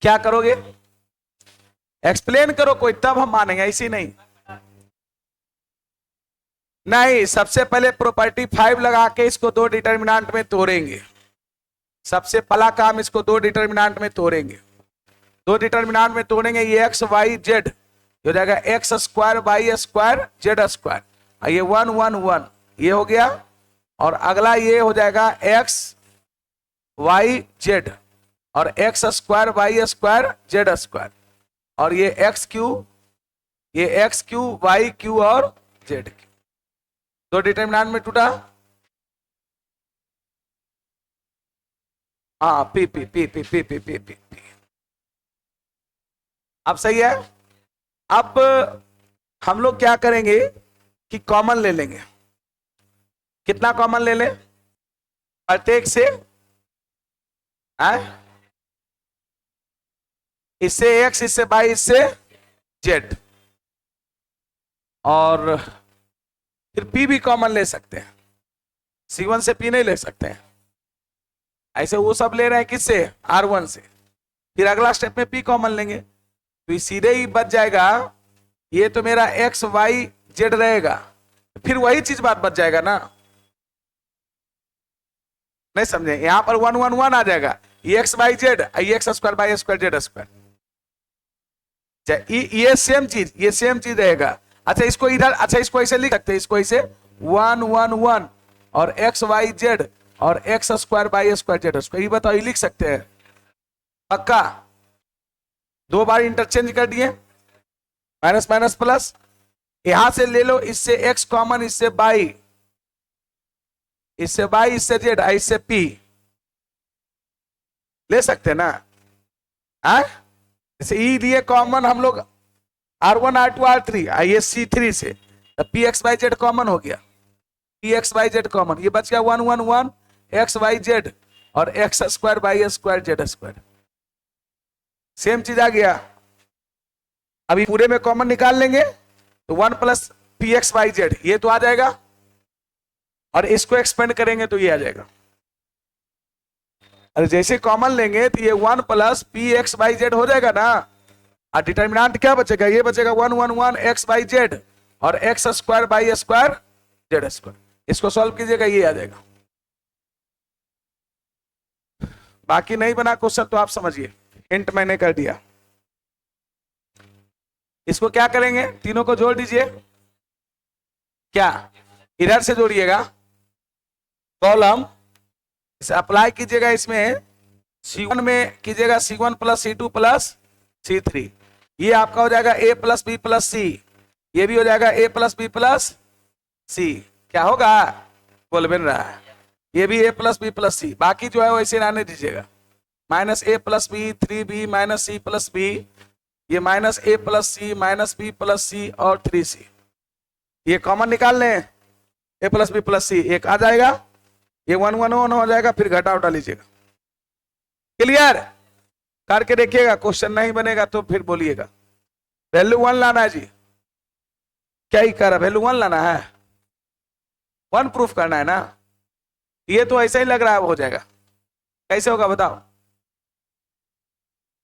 क्या करोगे, एक्सप्लेन करो कोई, तब हम मानेंगे, ऐसी नहीं। नहीं, सबसे पहले प्रॉपर्टी 5 लगा के इसको 2 डिटर्मिनेंट में तोड़ेंगे, सबसे पहला काम इसको 2 डिटर्मिनेंट में तोड़ेंगे, 2 डिटर्मिनेंट में तोड़ेंगे, ये एक्स वाई जेड हो जाएगा x square y square z square, ये 1 1 1 ये हो गया, और अगला ये हो जाएगा एक्स वाई जेड और x square y square z square, और ये एक्स क्यू वाई क्यू और जेड क्यू, 2 डिटर्मिनेंट में टूटा, हाँ p p p p p p p p p, अब सही है। अब हम लोग क्या करेंगे कि कॉमन ले लेंगे, कितना कॉमन ले लें, प्रत्येक से इससे एक्स, इससे वाई, इससे जेड, और फिर पी भी कॉमन ले सकते हैं, C1 से पी नहीं ले सकते हैं, ऐसे वो सब ले रहे हैं किससे, R1 से, फिर अगला स्टेप में पी कॉमन लेंगे, तो ये सीधे ही बच जाएगा, ये तो मेरा एक्स वाई जेड रहेगा, फिर वही चीज बात बच जाएगा ना, नहीं समझे, यहां पर 1 1 1 आ जाएगा, ये एक्स वाई जेड, ये x square y square z square, ये सेम चीज रहेगा। अच्छा इसको इधर, अच्छा इसको ऐसे लिख सकते हैं, इसको ऐसे 1 1 1 और एक्स वाई जेड और x square y square z square, ये बताओ, ये लिख सकते हैं पक्का, 2 बार इंटरचेंज कर दिए, माइनस माइनस प्लस, यहां से ले लो, इससे एक्स कॉमन, इससे वाई, इससे जेड, इससे पी ले सकते हैं ना, जैसे ई लिए कॉमन हम लोग R1 R2 R3, आइए C3 से p x y z common हो गया, p x y z common, ये बच गया 1 1 1 एक्स वाई जेड और x square y square z square, same चीज आ गया। अभी पूरे में कॉमन निकाल लेंगे तो 1 plus p x y z ये तो आ जाएगा, और इसको एक्सपेंड करेंगे तो ये आ जाएगा, अरे जैसे कॉमन लेंगे तो ये 1 plus p x y z हो जाएगा ना, और डिटर्मिनेंट क्या बचेगा, ये बचेगा 1 1 1 एक्स वाई जेड और x square y square z square, इसको सॉल्व कीजिएगा, ये आ जाएगा। बाकी नहीं बना क्वेश्चन तो आप समझिए, हिंट मैंने कर दिया। इसको क्या करेंगे, तीनों को जोड़ दीजिए, क्या इधर से जोड़िएगा, कॉलम इसे अप्लाई कीजिएगा, इसमें C1 में कीजिएगा C1 plus C2 plus C3, ये आपका हो जाएगा A plus B plus C, ये भी हो जाएगा A plus B plus C, क्या होगा, बोल बन रहा है, ये भी A plus B plus C, बाकी जो है वैसे रहने दीजिएगा, minus A plus B 3B minus C plus B, ये minus A plus C minus B plus C और 3C, ये कॉमन निकाल लें, A plus B plus C एक आ जाएगा, ये 1 1 1 हो जाएगा, फिर घटा उठा लीजिएगा, क्लियर करके देखिएगा, क्वेश्चन नहीं बनेगा तो फिर बोलिएगा। वैल्यू 1 लाना है जी, क्या ही कर रहा, वैल्यू 1 लाना है, 1 प्रूफ करना है ना, ये तो ऐसा ही लग रहा है हो जाएगा, कैसे होगा बताओ,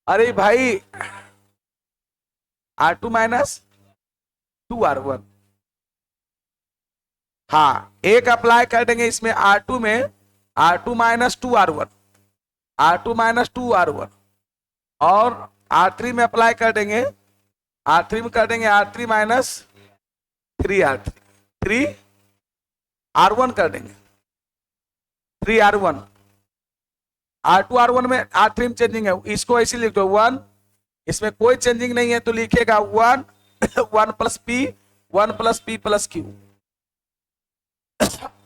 अरे भाई R2 माइनस 2R1, हाँ एक अप्लाई कर देंगे इसमें R2 में, R2 minus 2R1, R2 minus 2R1, और R3 में अप्लाई कर देंगे, R3 में कर देंगे R3 माइनस 3R3, 3R1 कर देंगे, 3R1, R2 R1 में R3 में चेंजिंग है, इसको ऐसे लिख दो 1, इसमें कोई चेंजिंग नहीं है तो लिखेगा 1 1 plus P 1 plus P plus Q.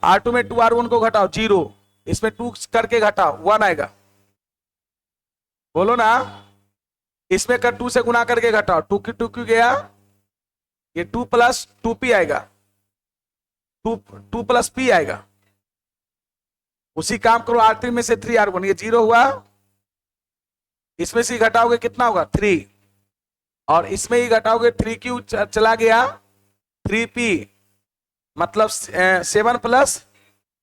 R2 में 2R1 को घटाओ 0, इसमें 2 करके घटाओ 1 आएगा, बोलो ना। इसमें कर 2 से गुना करके घटाओ, 2 की 2 क्यों गया, ये 2 प्लस 2p आएगा, 2 प्लस p आएगा। उसी काम करो, R3 में से 3R1, ये 0 हुआ, इसमें से घटाओगे कितना होगा 3, और इसमें ही घटाओगे 3q चला गया 3p, मतलब 7 प्लस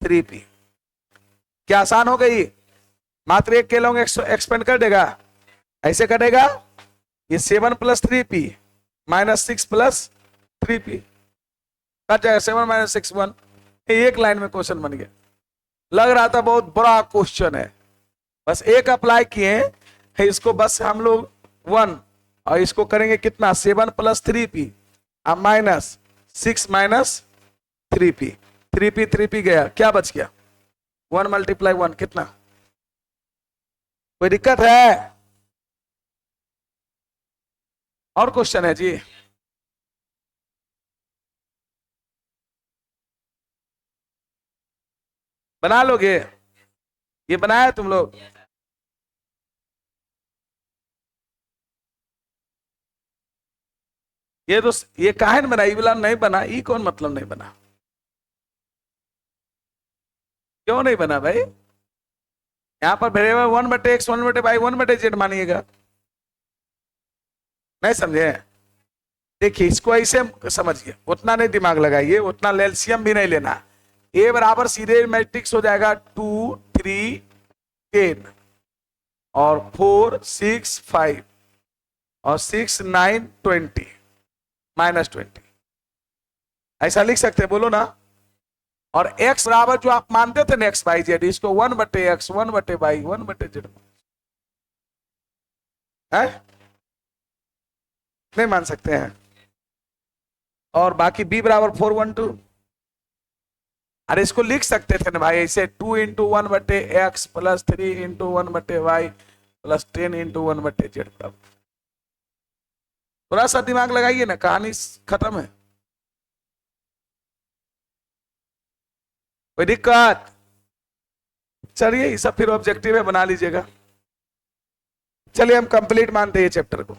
3p। क्या आसान हो गई, मात्र एक के लोग एक्सपेंड कर देगा, ऐसे करेगा, ये 7 plus 3p minus 6 plus 3p cut जाएगा, 7 माइनस 6 1, एक लाइन में क्वेश्चन बन गया। लग रहा था बहुत बड़ा क्वेश्चन है, बस एक अप्लाई किए, इसको बस हम लोग 1 और इसको करेंगे कितना 7 प्लस 3p अब माइनस 6 माइनस 3p, 3p गया, क्या बच गया 1 मल्टीप्लाई 1 कितना, कोई दिक्कत है? और क्वेश्चन है जी? बना लोगे? ये बनाया तुम लोग? ये तो ये काहे न बना, ई वाला नहीं बना, ई कौन मतलब नहीं बना, क्यों नहीं बना भाई? यहां पर वेरिएबल 1/x 1/y 1/z मानिएगा, नहीं समझे? देखिए इसको ऐसे समझिए, उतना नहीं दिमाग लगाइए, उतना एलसीएम भी नहीं लेना। ए बराबर सीधे मैट्रिक्स हो जाएगा 2 3 10 और 4 6 5 और 6 9 20 माइनस 20, ऐसा लिख सकते हैं, बोलो ना। और x बराबर जो आप मानते थे ना x y z, इसको 1/x 1/y 1/z है, नहीं मान सकते हैं। और बाकी b बराबर 4 1 2, अरे इसको लिख सकते थे ना भाई ऐसे 2 into 1/x plus 3 into 1/y plus 10 into 1/z। थोड़ा सा दिमाग लगाइए ना, कहानी खत्म है। कोई दिक्कत? चलिए ये सब फिर ऑब्जेक्टिव है, बना लीजिएगा। चलिए हम कंप्लीट मानते हैं ये चैप्टर को।